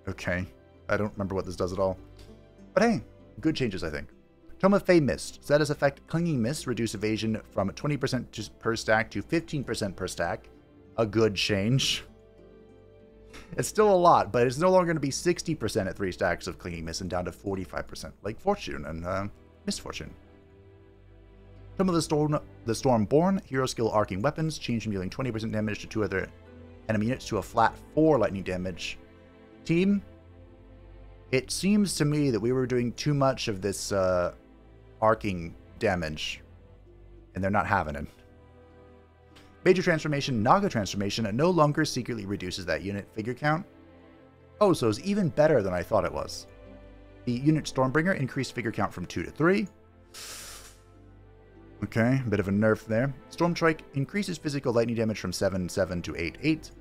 okay. I don't remember what this does at all. But hey, good changes, I think. Tome of Fey Mist. Status effect Clinging Mist. Reduce evasion from 20% per stack to 15% per stack. A good change. It's still a lot, but it's no longer going to be 60% at 3 stacks of Clinging Mist and down to 45%, like Fortune and Misfortune. Tome of the Stormborn, hero skill Arcing Weapons, change from dealing 20% damage to 2 other enemy units to a flat 4 lightning damage. Team, it seems to me that we were doing too much of this arcing damage, and they're not having it. Major Transformation, Naga Transformation, no longer secretly reduces that unit figure count. Oh, so it's even better than I thought it was. The unit Stormbringer increased figure count from 2 to 3. Okay, a bit of a nerf there. Stormtrike increases physical lightning damage from 7/7 to 8/8.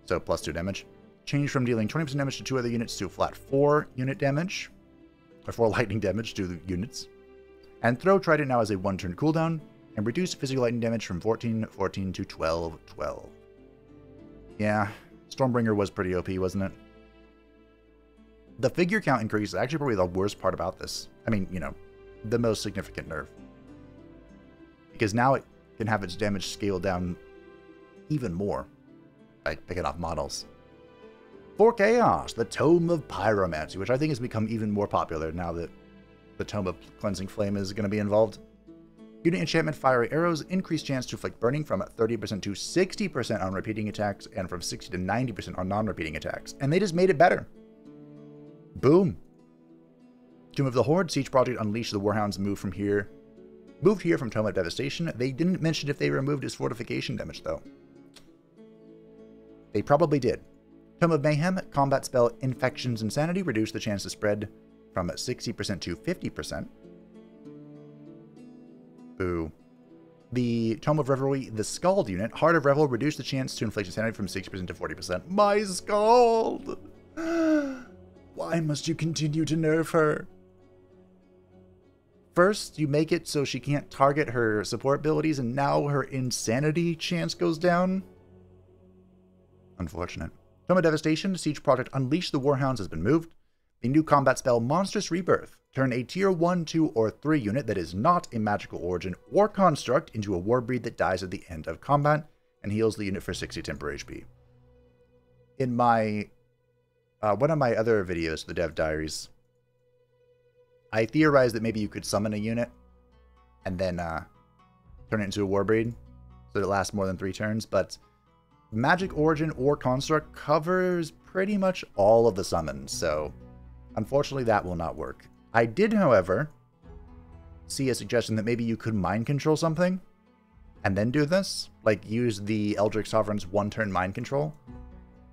So +2 damage. Change from dealing 20% damage to 2 other units to a flat 4 unit damage. Or 4 lightning damage to the units. And Throw Trident now has a 1-turn cooldown. And reduce physical lightning damage from 14/14 to 12/12. Yeah, Stormbringer was pretty OP, wasn't it? The figure count increase is actually probably the worst part about this. I mean, you know, the most significant nerf. Because now it can have its damage scaled down even more by picking off models. For Chaos, the Tome of Pyromancy, which I think has become even more popular now that the Tome of Cleansing Flame is going to be involved. Unit enchantment Fiery Arrows increase chance to inflict burning from 30% to 60% on repeating attacks and from 60 to 90% on non-repeating attacks. And they just made it better. Boom. Tomb of the Horde, Siege Project Unleashed the Warhounds moved here from Tome of Devastation. They didn't mention if they removed his fortification damage, though. They probably did. Tome of Mayhem, combat spell Infections Insanity, reduced the chance to spread from 60% to 50%. Boo. The Tome of Revelry, the Scald unit. Heart of Revel, reduce the chance to inflict insanity from 60% to 40%. My Scald! Why must you continue to nerf her? First, you make it so she can't target her support abilities, and now her insanity chance goes down? Unfortunate. Tome of Devastation, Siege Project Unleash the Warhounds has been moved. The new combat spell, Monstrous Rebirth. Turn a tier 1, 2, or 3 unit that is not a magical origin or construct into a warbreed that dies at the end of combat, and heals the unit for 60 temporary HP. In my one of my other videos, the Dev Diaries, I theorized that maybe you could summon a unit and then turn it into a warbreed so that it lasts more than 3 turns, but magic origin or construct covers pretty much all of the summons, so unfortunately that will not work. I did, however, see a suggestion that maybe you could mind control something and then do this, like use the Eldritch Sovereign's 1-turn mind control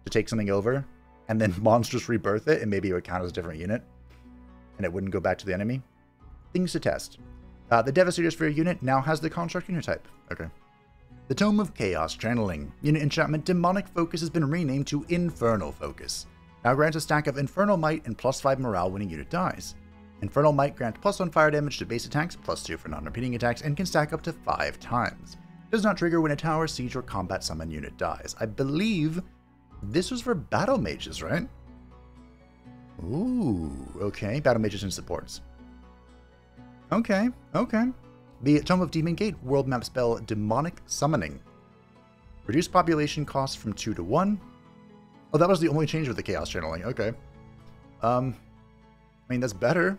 to take something over and then monstrous rebirth it, and maybe it would count as a different unit and it wouldn't go back to the enemy. Things to test. The Devastator Sphere unit now has the construct unit type. Okay. The Tome of Chaos Channeling. Unit enchantment Demonic Focus has been renamed to Infernal Focus. Now grants a stack of Infernal Might and +5 morale when a unit dies. Infernal Might grants +1 fire damage to base attacks, +2 for non-repeating attacks, and can stack up to 5 times. Does not trigger when a tower, siege, or combat summon unit dies. I believe this was for battle mages, right? Ooh, okay. Battle mages and supports. Okay, okay. The Tome of Demon Gate World Map spell Demonic Summoning. Reduce population cost from 2 to 1. Oh, that was the only change with the Chaos Channeling. Okay. I mean, that's better.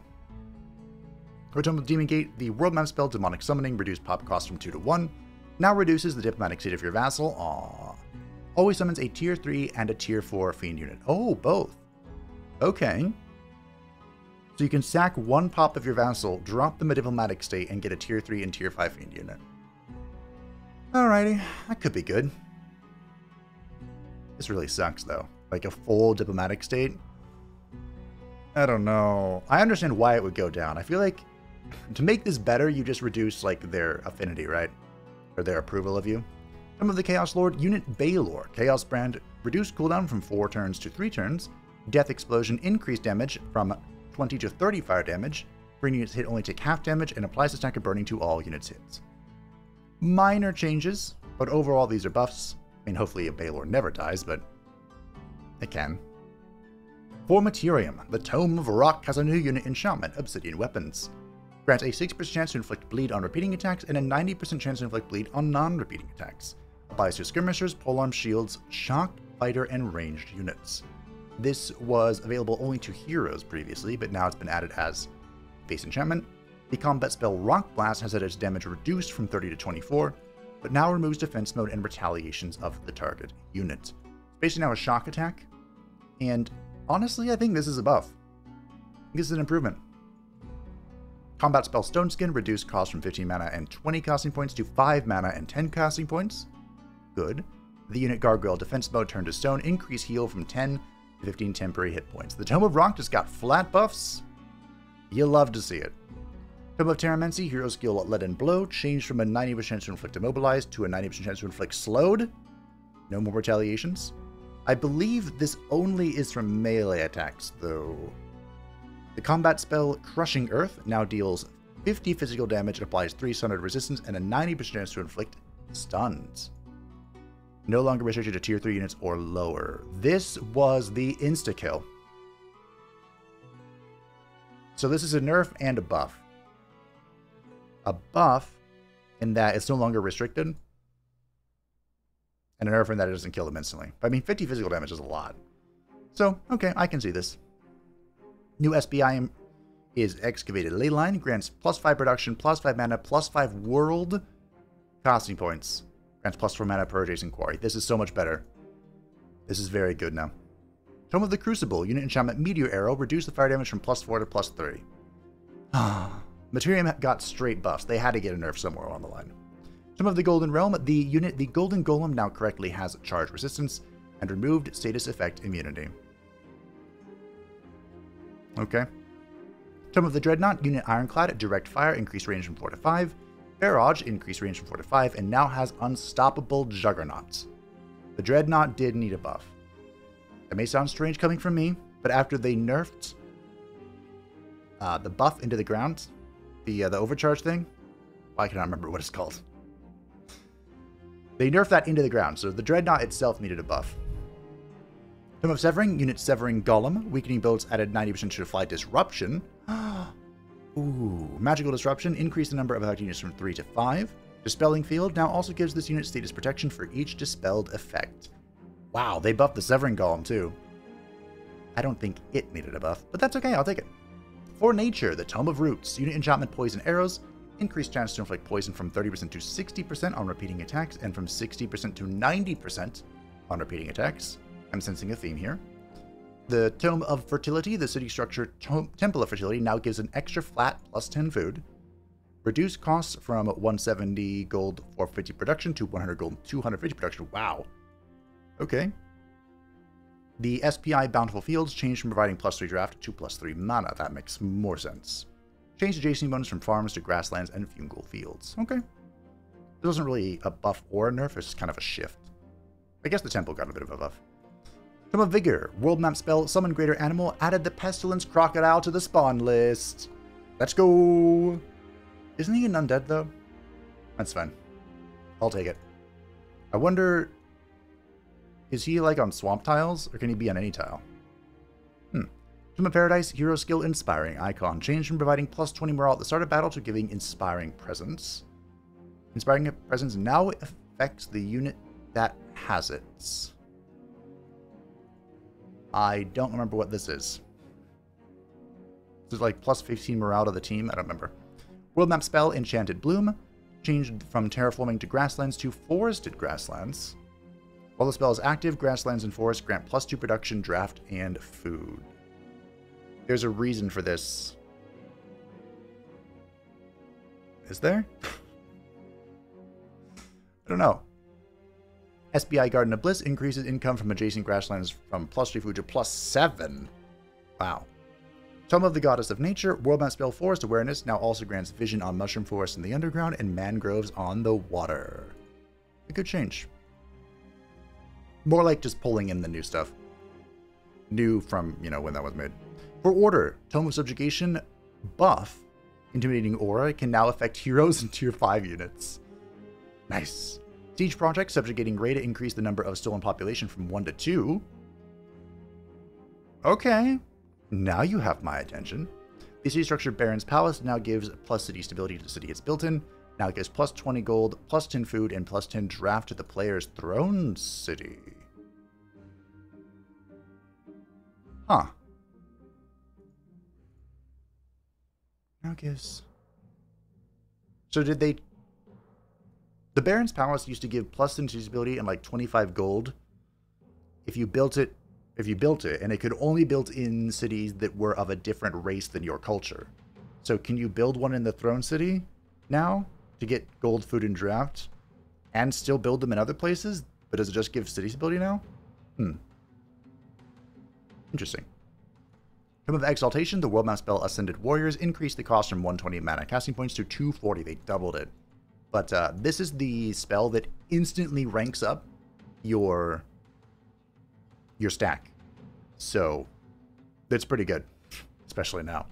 For Tome of Demon Gate, the World Map spell Demonic Summoning. Reduce pop cost from 2 to 1. Now reduces the diplomatic state of your vassal. Aww. Always summons a tier 3 and a tier 4 fiend unit. Oh, both. Okay. So you can sack 1 pop of your vassal, drop them a diplomatic state, and get a tier 3 and tier 5 fiend unit. Alrighty, that could be good. This really sucks, though. Like a full diplomatic state. I don't know. I understand why it would go down. I feel like to make this better, you just reduce like their affinity, right? Or their approval of you. Some of the Chaos Lord, Unit Baylor. Chaos Brand, reduce cooldown from 4 turns to 3 turns. Death Explosion, increase damage from 20 to 30 fire damage. Burn units hit only take half damage and applies a stack of burning to all units hits. Minor changes, but overall these are buffs. I mean, hopefully a Baylor never dies, but it can. For Materium, the Tome of Rock has a new unit enchantment, Obsidian Weapons. Grants a 6% chance to inflict bleed on repeating attacks and a 90% chance to inflict bleed on non-repeating attacks. Applies to skirmishers, polearm shields, shock, fighter, and ranged units. This was available only to heroes previously, but now it's been added as base enchantment. The combat spell Rock Blast has had its damage reduced from 30 to 24, but now removes defense mode and retaliations of the target unit. It's basically now a shock attack, and honestly, I think this is a buff. This is an improvement. Combat spell Stone Skin, reduce cost from 15 mana and 20 casting points to 5 mana and 10 casting points. Good. The unit Gargoyle defense mode turned to stone, increase heal from 10 to 15 temporary hit points. The Tome of Rock just got flat buffs. You love to see it. Tome of Terramency, hero skill Let In Blow, changed from a 90% chance to inflict immobilized to a 90% chance to inflict slowed. No more retaliations. I believe this only is from melee attacks, though. The combat spell Crushing Earth now deals 50 physical damage and applies 3 standard resistance and a 90% chance to inflict stuns. No longer restricted to tier 3 units or lower. This was the insta-kill. So this is a nerf and a buff. A buff in that it's no longer restricted, and a nerf in that it doesn't kill them instantly. But I mean, 50 physical damage is a lot. So, okay, I can see this. New SBI is Excavated Leyline, grants +5 production, +5 mana, +5 world casting points. Grants +4 mana per adjacent quarry. This is so much better. This is very good now. Tome of the Crucible, unit enchantment Meteor Arrow, reduce the fire damage from +4 to +3. Materium got straight buffs. They had to get a nerf somewhere along the line. Tome of the Golden Realm, the Golden Golem now correctly has charge resistance and removed status effect immunity. Okay. Tome of the Dreadnought, unit Ironclad, direct fire, increased range from 4 to 5. Barrage increased range from 4 to 5 and now has Unstoppable Juggernaut. The Dreadnought did need a buff. That may sound strange coming from me, but after they nerfed the buff into the ground, the overcharge thing, I cannot remember what it's called. They nerfed that into the ground, so the Dreadnought itself needed a buff. Tome of Severing, unit Severing Golem. Weakening builds added 90% to Fly Disruption. Ooh, Magical Disruption increased the number of effective units from 3 to 5. Dispelling Field now also gives this unit status protection for each dispelled effect. Wow, they buffed the Severing Golem too. I don't think it needed a buff, but that's okay, I'll take it. For Nature, the Tome of Roots. Unit Enchantment Poison Arrows. Increased chance to inflict poison from 30% to 60% on repeating attacks, and from 60% to 90% on repeating attacks. I'm sensing a theme here. The Tome of Fertility, the city structure Temple of Fertility, now gives an extra flat plus 10 food. Reduced costs from 170 gold 450 production to 100 gold 250 production. Wow. Okay. The SPI Bountiful Fields changed from providing +3 draft to +3 mana. That makes more sense. Changed adjacent bonus from farms to grasslands and fungal fields. Okay. It wasn't really a buff or a nerf, it's just kind of a shift. I guess the temple got a bit of a buff. Tome of Vigor. World map spell, Summon Greater Animal, added the Pestilence Crocodile to the spawn list. Let's go. Isn't he an undead, though? That's fine. I'll take it. I wonder, is he like on swamp tiles, or can he be on any tile? Tome of Paradise, Hero Skill Inspiring Icon. Changed from providing +20 morale at the start of battle to giving Inspiring Presence. Inspiring Presence now affects the unit that has it. I don't remember what this is. This is like +15 morale to the team? I don't remember. World map spell, Enchanted Bloom. Changed from terraforming to grasslands to forested grasslands. While the spell is active, grasslands and forests grant +2 production, draft, and food. There's a reason for this. Is there? I don't know. SBI Garden of Bliss increases income from adjacent grasslands from +3 food to +7. Wow. Tome of the Goddess of Nature, World Map spell Forest Awareness now also grants vision on mushroom forests in the underground and mangroves on the water. A good change. More like just pulling in the new stuff. New from, when that was made. For Order, Tome of Subjugation buff, Intimidating Aura, can now affect heroes and tier 5 units. Nice. Siege Project, Subjugating Ray to increase the number of stolen population from 1 to 2. Okay. Now you have my attention. The city structure Baron's Palace now gives plus city stability to the city it's built in. Now it gives +20 gold, +10 food, and +10 draft to the player's throne city. Huh. Now gives... So did they... The Baron's Palace used to give +10 city stability and like 25 gold if you built it, and it could only build in cities that were of a different race than your culture. So can you build one in the throne city now to get gold, food, and draft, and still build them in other places? But does it just give city stability now? Interesting. Tome of Exaltation, the world map spell Ascended Warriors, increased the cost from 120 mana casting points to 240. They doubled it. But this is the spell that instantly ranks up your stack. So that's pretty good, especially now.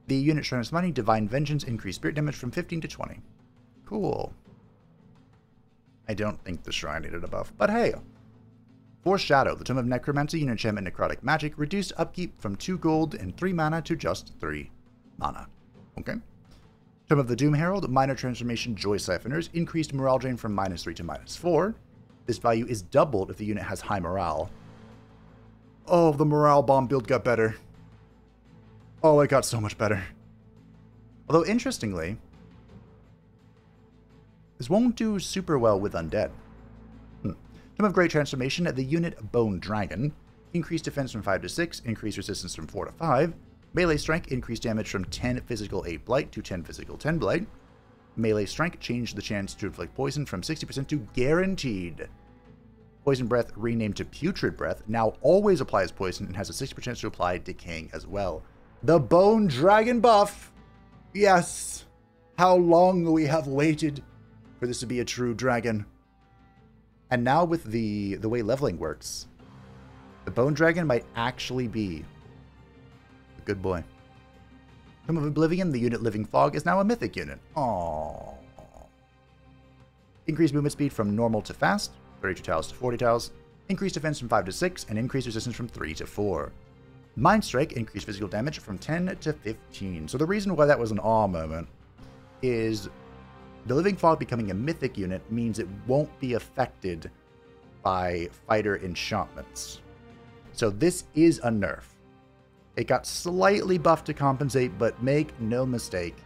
The unit Shriner's Money, Divine Vengeance, increased spirit damage from 15 to 20. Cool. I don't think the shrine needed a buff, but hey. Foreshadow, the Tome of Necromancy, unit enchantment Necrotic Magic, reduced upkeep from 2 gold and 3 mana to just 3 mana. Okay. Tome of the Doom Herald, Minor Transformation Joy Siphoners, increased morale drain from -3 to -4. This value is doubled if the unit has high morale. Oh, the morale bomb build got better. Oh, it got so much better. Although, interestingly, this won't do super well with undead. Tome of Great Transformation, the unit Bone Dragon, increased defense from 5 to 6, increased resistance from 4 to 5, melee strength increased damage from 10 physical 8 blight to 10 physical 10 blight, melee strength changed the chance to inflict poison from 60% to guaranteed. Poison Breath, renamed to Putrid Breath, now always applies poison and has a 60% chance to apply decaying as well. The Bone Dragon buff! Yes! How long we have waited for this to be a true dragon. And now with the way leveling works, the Bone Dragon might actually be a good boy. Tomb of Oblivion, the unit Living Fog, is now a mythic unit. Aww. Increased movement speed from normal to fast, 32 tiles to 40 tiles. Increased defense from 5 to 6, and increased resistance from 3 to 4. Mind Strike increased physical damage from 10 to 15. So the reason why that was an awe moment is the Living Fog becoming a mythic unit means it won't be affected by fighter enchantments. So this is a nerf. It got slightly buffed to compensate, but make no mistake,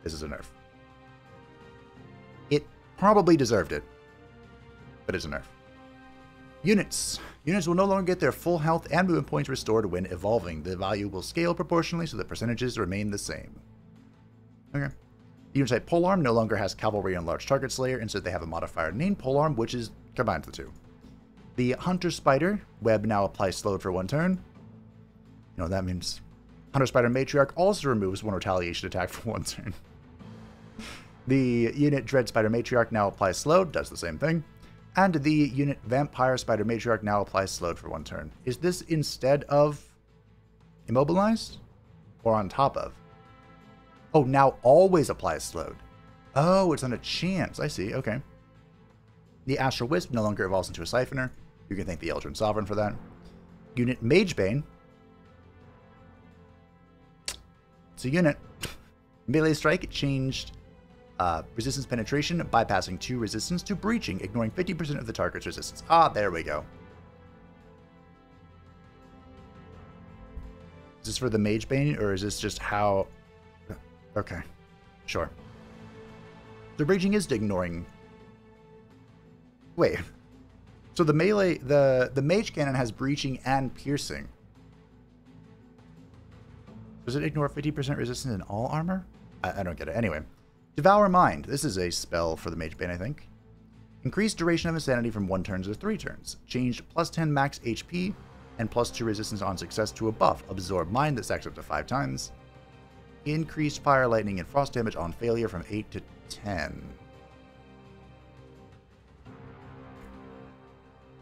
this is a nerf. It probably deserved it, but it's a nerf. Units. Units will no longer get their full health and movement points restored when evolving. The value will scale proportionally so the percentages remain the same. Okay. The unit type Polearm no longer has Cavalry and Large Target Slayer. Instead, they have a modifier named Polearm, which is combined the two. The Hunter Spider Web now applies slowed for 1 turn. You know what that means. Hunter Spider Matriarch also removes 1 retaliation attack for 1 turn. The unit Dread Spider Matriarch now applies slowed, does the same thing. And the unit Vampire Spider Matriarch now applies slowed for 1 turn. Is this instead of immobilized? Or on top of? Oh, now always applies slowed. Oh, it's on a chance. I see. Okay. The Astral Wisp no longer evolves into a Siphoner. You can thank the Eldritch Sovereign for that. Unit Magebane. It's a unit. Melee Strike changed resistance penetration, bypassing 2 resistance to breaching, ignoring 50% of the target's resistance. Ah, there we go. Is this for the Magebane, or is this just how... Okay, sure. The breaching is ignoring... Wait. So the melee... The Mage Cannon has breaching and piercing. Does it ignore 50% resistance in all armor? I don't get it. Anyway. Devour Mind. This is a spell for the Magebane, I think. Increased duration of Insanity from 1 turn to 3 turns. Changed +10 max HP and +2 resistance on success to a buff. Absorb Mind that stacks up to 5 times. Increased Fire, Lightning, and Frost damage on failure from 8 to 10.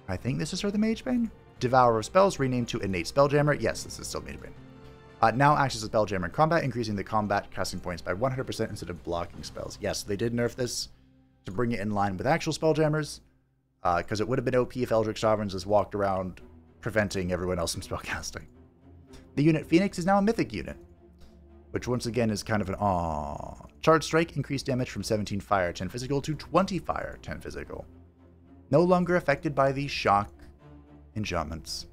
I think this is for the Magebane. Devourer of Spells renamed to Innate Spelljammer. Yes, this is still Magebane. Now acts as a Spelljammer in combat, increasing the combat casting points by 100% instead of blocking spells. Yes, they did nerf this to bring it in line with actual Spelljammers, because it would have been OP if Eldritch Sovereigns just walked around preventing everyone else from spellcasting. The unit Phoenix is now a mythic unit, which once again is kind of an aww. Charge Strike increased damage from 17 fire, 10 physical to 20 fire, 10 physical. No longer affected by the shock enchantments.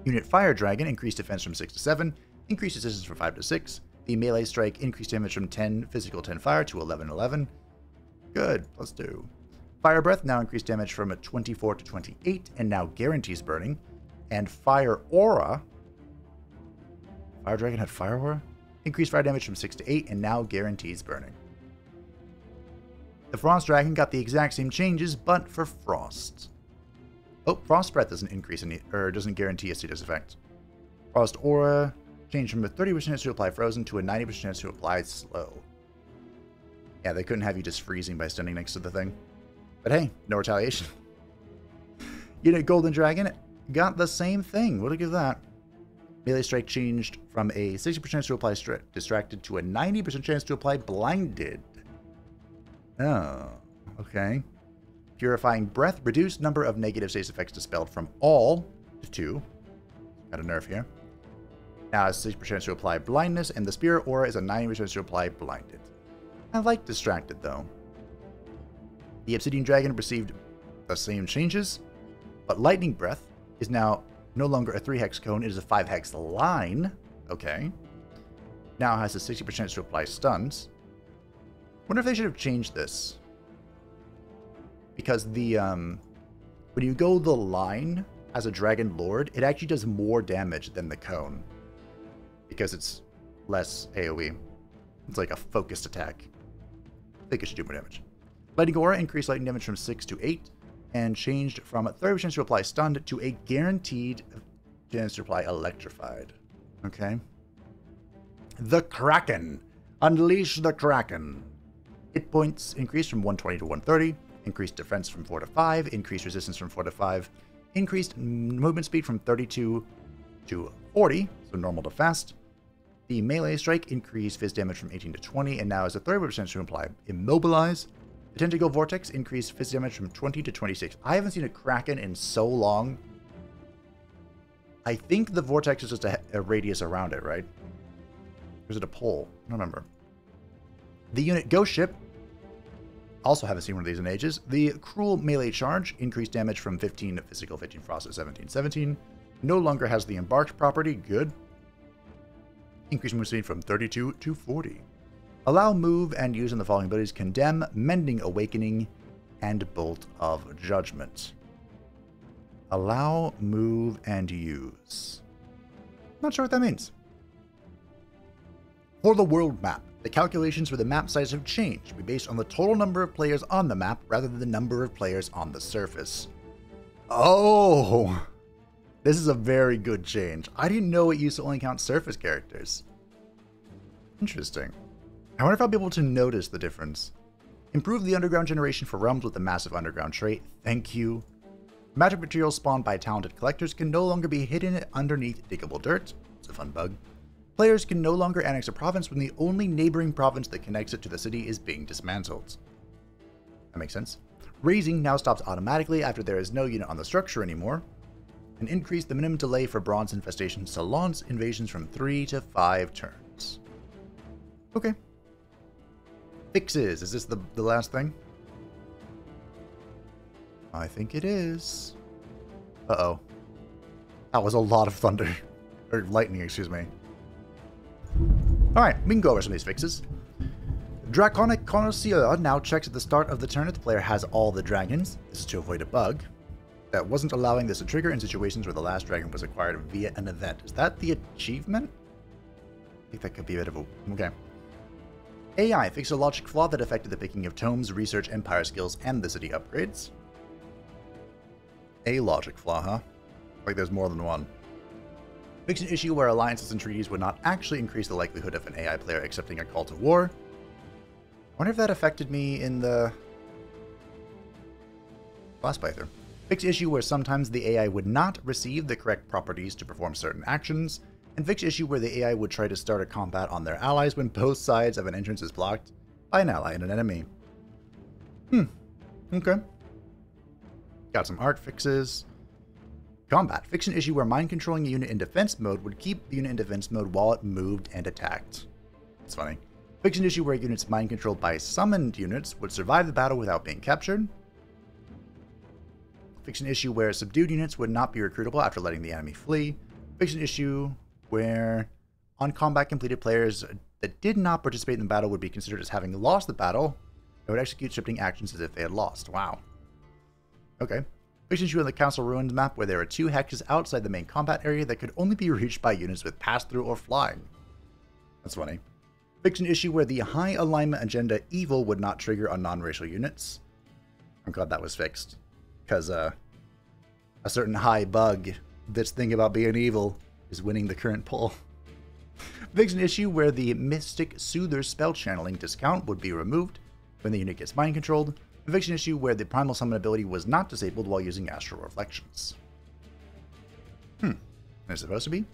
Unit Fire Dragon increased defense from 6 to 7, increased resistance from 5 to 6. The Melee Strike increased damage from 10 physical, 10 fire to 11, 11. Good, +2. Fire Breath now increased damage from 24 to 28 and now guarantees burning. And Fire Aura. Fire Dragon had Fire Aura? Increased fire damage from 6 to 8 and now guarantees burning. The Frost Dragon got the exact same changes, but for Frost. Oh, Frost Breath doesn't increase any, or doesn't guarantee a status effect. Frost Aura changed from a 30% chance to apply frozen to a 90% chance to apply slow. Yeah, they couldn't have you just freezing by standing next to the thing. But hey, no retaliation. Unit Golden Dragon got the same thing. What'll give that? Melee Strike changed from a 60% chance to apply distracted to a 90% chance to apply blinded. Oh, okay. Purifying Breath, reduced number of negative status effects dispelled from all to 2. Got a nerf here. Now has 60% chance to apply blindness, and the Spirit Aura is a 90% chance to apply blinded. I like distracted though. The Obsidian Dragon received the same changes, but Lightning Breath is now no longer a 3-hex cone, it is a 5-hex line. Okay. Now has a 60% chance to apply stuns. Wonder if they should have changed this. Because the, when you go the line as a Dragon Lord, it actually does more damage than the cone. Because it's less AoE. It's like a focused attack. I think it should do more damage. Lightning Aura increased lightning damage from 6 to 8, and changed from a 30% to apply stunned to a guaranteed chance to apply electrified. Okay. The Kraken. Unleash the Kraken. Hit points increased from 120 to 130. Increased defense from 4 to 5. Increased resistance from 4 to 5. Increased movement speed from 32 to 40, so normal to fast. The melee strike increased fizz damage from 18 to 20, and now has a 30% to imply immobilize. The tentacle vortex increased fizz damage from 20 to 26. I haven't seen a Kraken in so long. I think the vortex is just a radius around it, right? Or is it a pole? I don't remember. The unit Ghost Ship. Also haven't seen one of these in ages. The Cruel Melee Charge increased damage from 15 physical, 15 frost at 17, 17. No longer has the Embarked property. Good. Increased move speed from 32 to 40. Allow move and use in the following abilities: Condemn, Mending Awakening, and Bolt of Judgment. Allow, move, and use. Not sure what that means. For the world map, the calculations for the map size have changed to be based on the total number of players on the map rather than the number of players on the surface. Oh! This is a very good change. I didn't know it used to only count surface characters. Interesting. I wonder if I'll be able to notice the difference. Improve the underground generation for realms with a massive underground trait. Thank you. Magic materials spawned by talented collectors can no longer be hidden underneath diggable dirt. It's a fun bug. Players can no longer annex a province when the only neighboring province that connects it to the city is being dismantled. That makes sense. Raising now stops automatically after there is no unit on the structure anymore. And increase the minimum delay for bronze infestations to launch invasions from 3 to 5 turns. Okay. Fixes. Is this the last thing? I think it is. Uh-oh. That was a lot of thunder. Or lightning, excuse me. Alright, we can go over some of these fixes. Draconic Connoisseur now checks at the start of the turn if the player has all the dragons. This is to avoid a bug that wasn't allowing this to trigger in situations where the last dragon was acquired via an event. Is that the achievement? I think that could be a bit of a... Okay. AI fixed a logic flaw that affected the picking of tomes, research, empire skills, and the city upgrades. A logic flaw, huh? Like there's more than one. Fixed an issue where alliances and treaties would not actually increase the likelihood of an AI player accepting a call to war. I wonder if that affected me in the last playthrough. Fixed issue where sometimes the AI would not receive the correct properties to perform certain actions. And fixed issue where the AI would try to start a combat on their allies when both sides of an entrance is blocked by an ally and an enemy. Okay. Got some art fixes. Combat. Fix an issue where mind controlling a unit in defense mode would keep the unit in defense mode while it moved and attacked. It's funny. Fix an issue where units mind controlled by summoned units would survive the battle without being captured. Fix an issue where subdued units would not be recruitable after letting the enemy flee. Fix an issue where on combat completed players that did not participate in the battle would be considered as having lost the battle and would execute shifting actions as if they had lost. Wow. Okay. Fix an issue on the Castle Ruins map where there are 2 hexes outside the main combat area that could only be reached by units with pass-through or flying. That's funny. Fix an issue where the high alignment agenda evil would not trigger on non-racial units. I'm glad that was fixed. Because a certain high bug that's thinking about being evil is winning the current poll. Fix an issue where the Mystic Soother spell channeling discount would be removed when the unit gets mind controlled. Fix an issue where the primal summon ability was not disabled while using astral reflections. Is it supposed to be?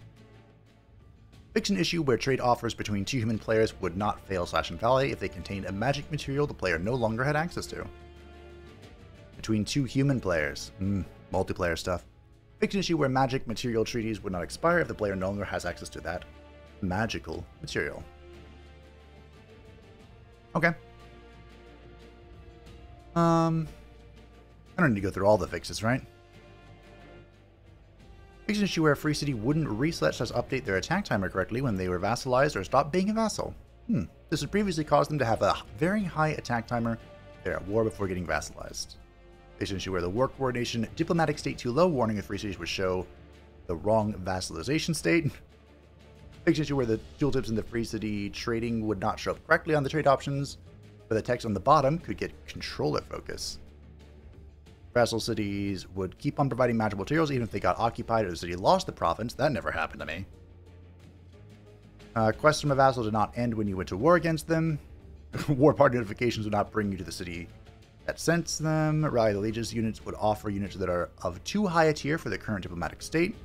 Fix an issue where trade offers between 2 human players would not fail / invalidate if they contained a magic material the player no longer had access to. Between 2 human players. Multiplayer stuff. Fix an issue where magic material treaties would not expire if the player no longer has access to that magical material. Okay. I don't need to go through all the fixes, right? Fix an issue where a free city wouldn't reset / update their attack timer correctly when they were vassalized or stopped being a vassal. This would previously cause them to have a very high attack timer. They're at war before getting vassalized. Fix an issue where the war coordination diplomatic state too low warning of free cities would show the wrong vassalization state. Fix an issue where the tooltips in the free city trading would not show up correctly on the trade options, but the text on the bottom could get controller focus. Vassal cities would keep on providing magical materials even if they got occupied or the city lost the province. That never happened to me. Quests from a vassal did not end when you went to war against them. War party notifications would not bring you to the city that sent them. Rally allegiance units would offer units that are of too high a tier for the current diplomatic state.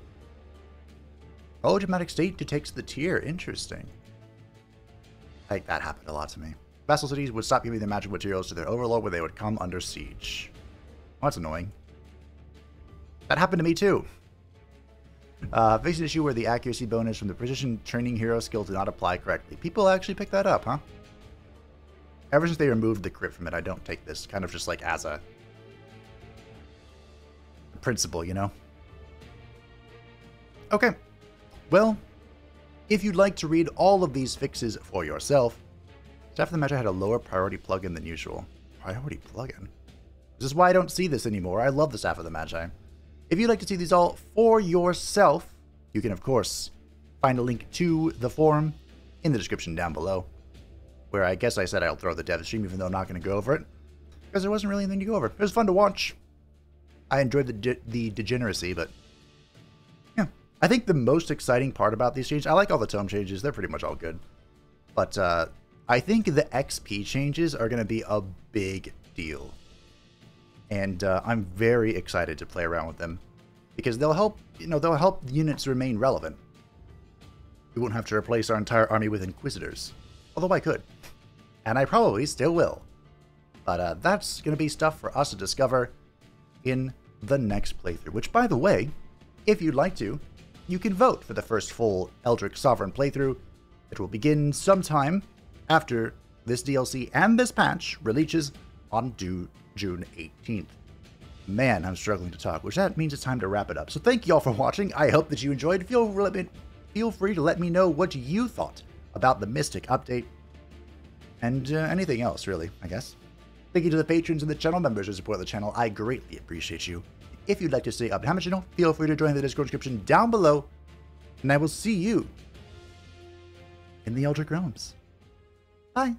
Oh, diplomatic state detects the tier. Interesting. Like, that happened a lot to me. Vassal cities would stop giving their magic materials to their overlord when they would come under siege. Oh, that's annoying. That happened to me too. Facing an issue where the accuracy bonus from the precision training hero skill did not apply correctly. People actually picked that up, huh? Ever since they removed the crit from it, I don't take this kind of just like as a principle, you know? Okay. Well, if you'd like to read all of these fixes for yourself, Staff of the Magi had a lower priority plugin than usual. Priority plugin? This is why I don't see this anymore. I love the Staff of the Magi. If you'd like to see these all for yourself, you can, of course, find a link to the forum in the description down below, where I guess I said I'll throw the dev stream, even though I'm not going to go over it, because there wasn't really anything to go over. It was fun to watch. I enjoyed the degeneracy, but yeah. I think the most exciting part about these changes, I like all the tome changes. They're pretty much all good. But I think the XP changes are going to be a big deal. And I'm very excited to play around with them, because they'll help, they'll help units remain relevant. We won't have to replace our entire army with Inquisitors, although I could, and I probably still will. But that's going to be stuff for us to discover in the next playthrough, which, by the way, if you'd like to, you can vote for the first full Eldritch Sovereign playthrough. It will begin sometime after this DLC and this patch releases on June 18th. Man, I'm struggling to talk, which that means it's time to wrap it up. So thank you all for watching. I hope that you enjoyed. Feel free to let me know what you thought about the Mystic update, and anything else, really, I guess. Thank you to the patrons and the channel members who support the channel. I greatly appreciate you. If you'd like to stay up to how much you know, feel free to join the Discord description down below, and I will see you in the Eldritch Realms. Bye.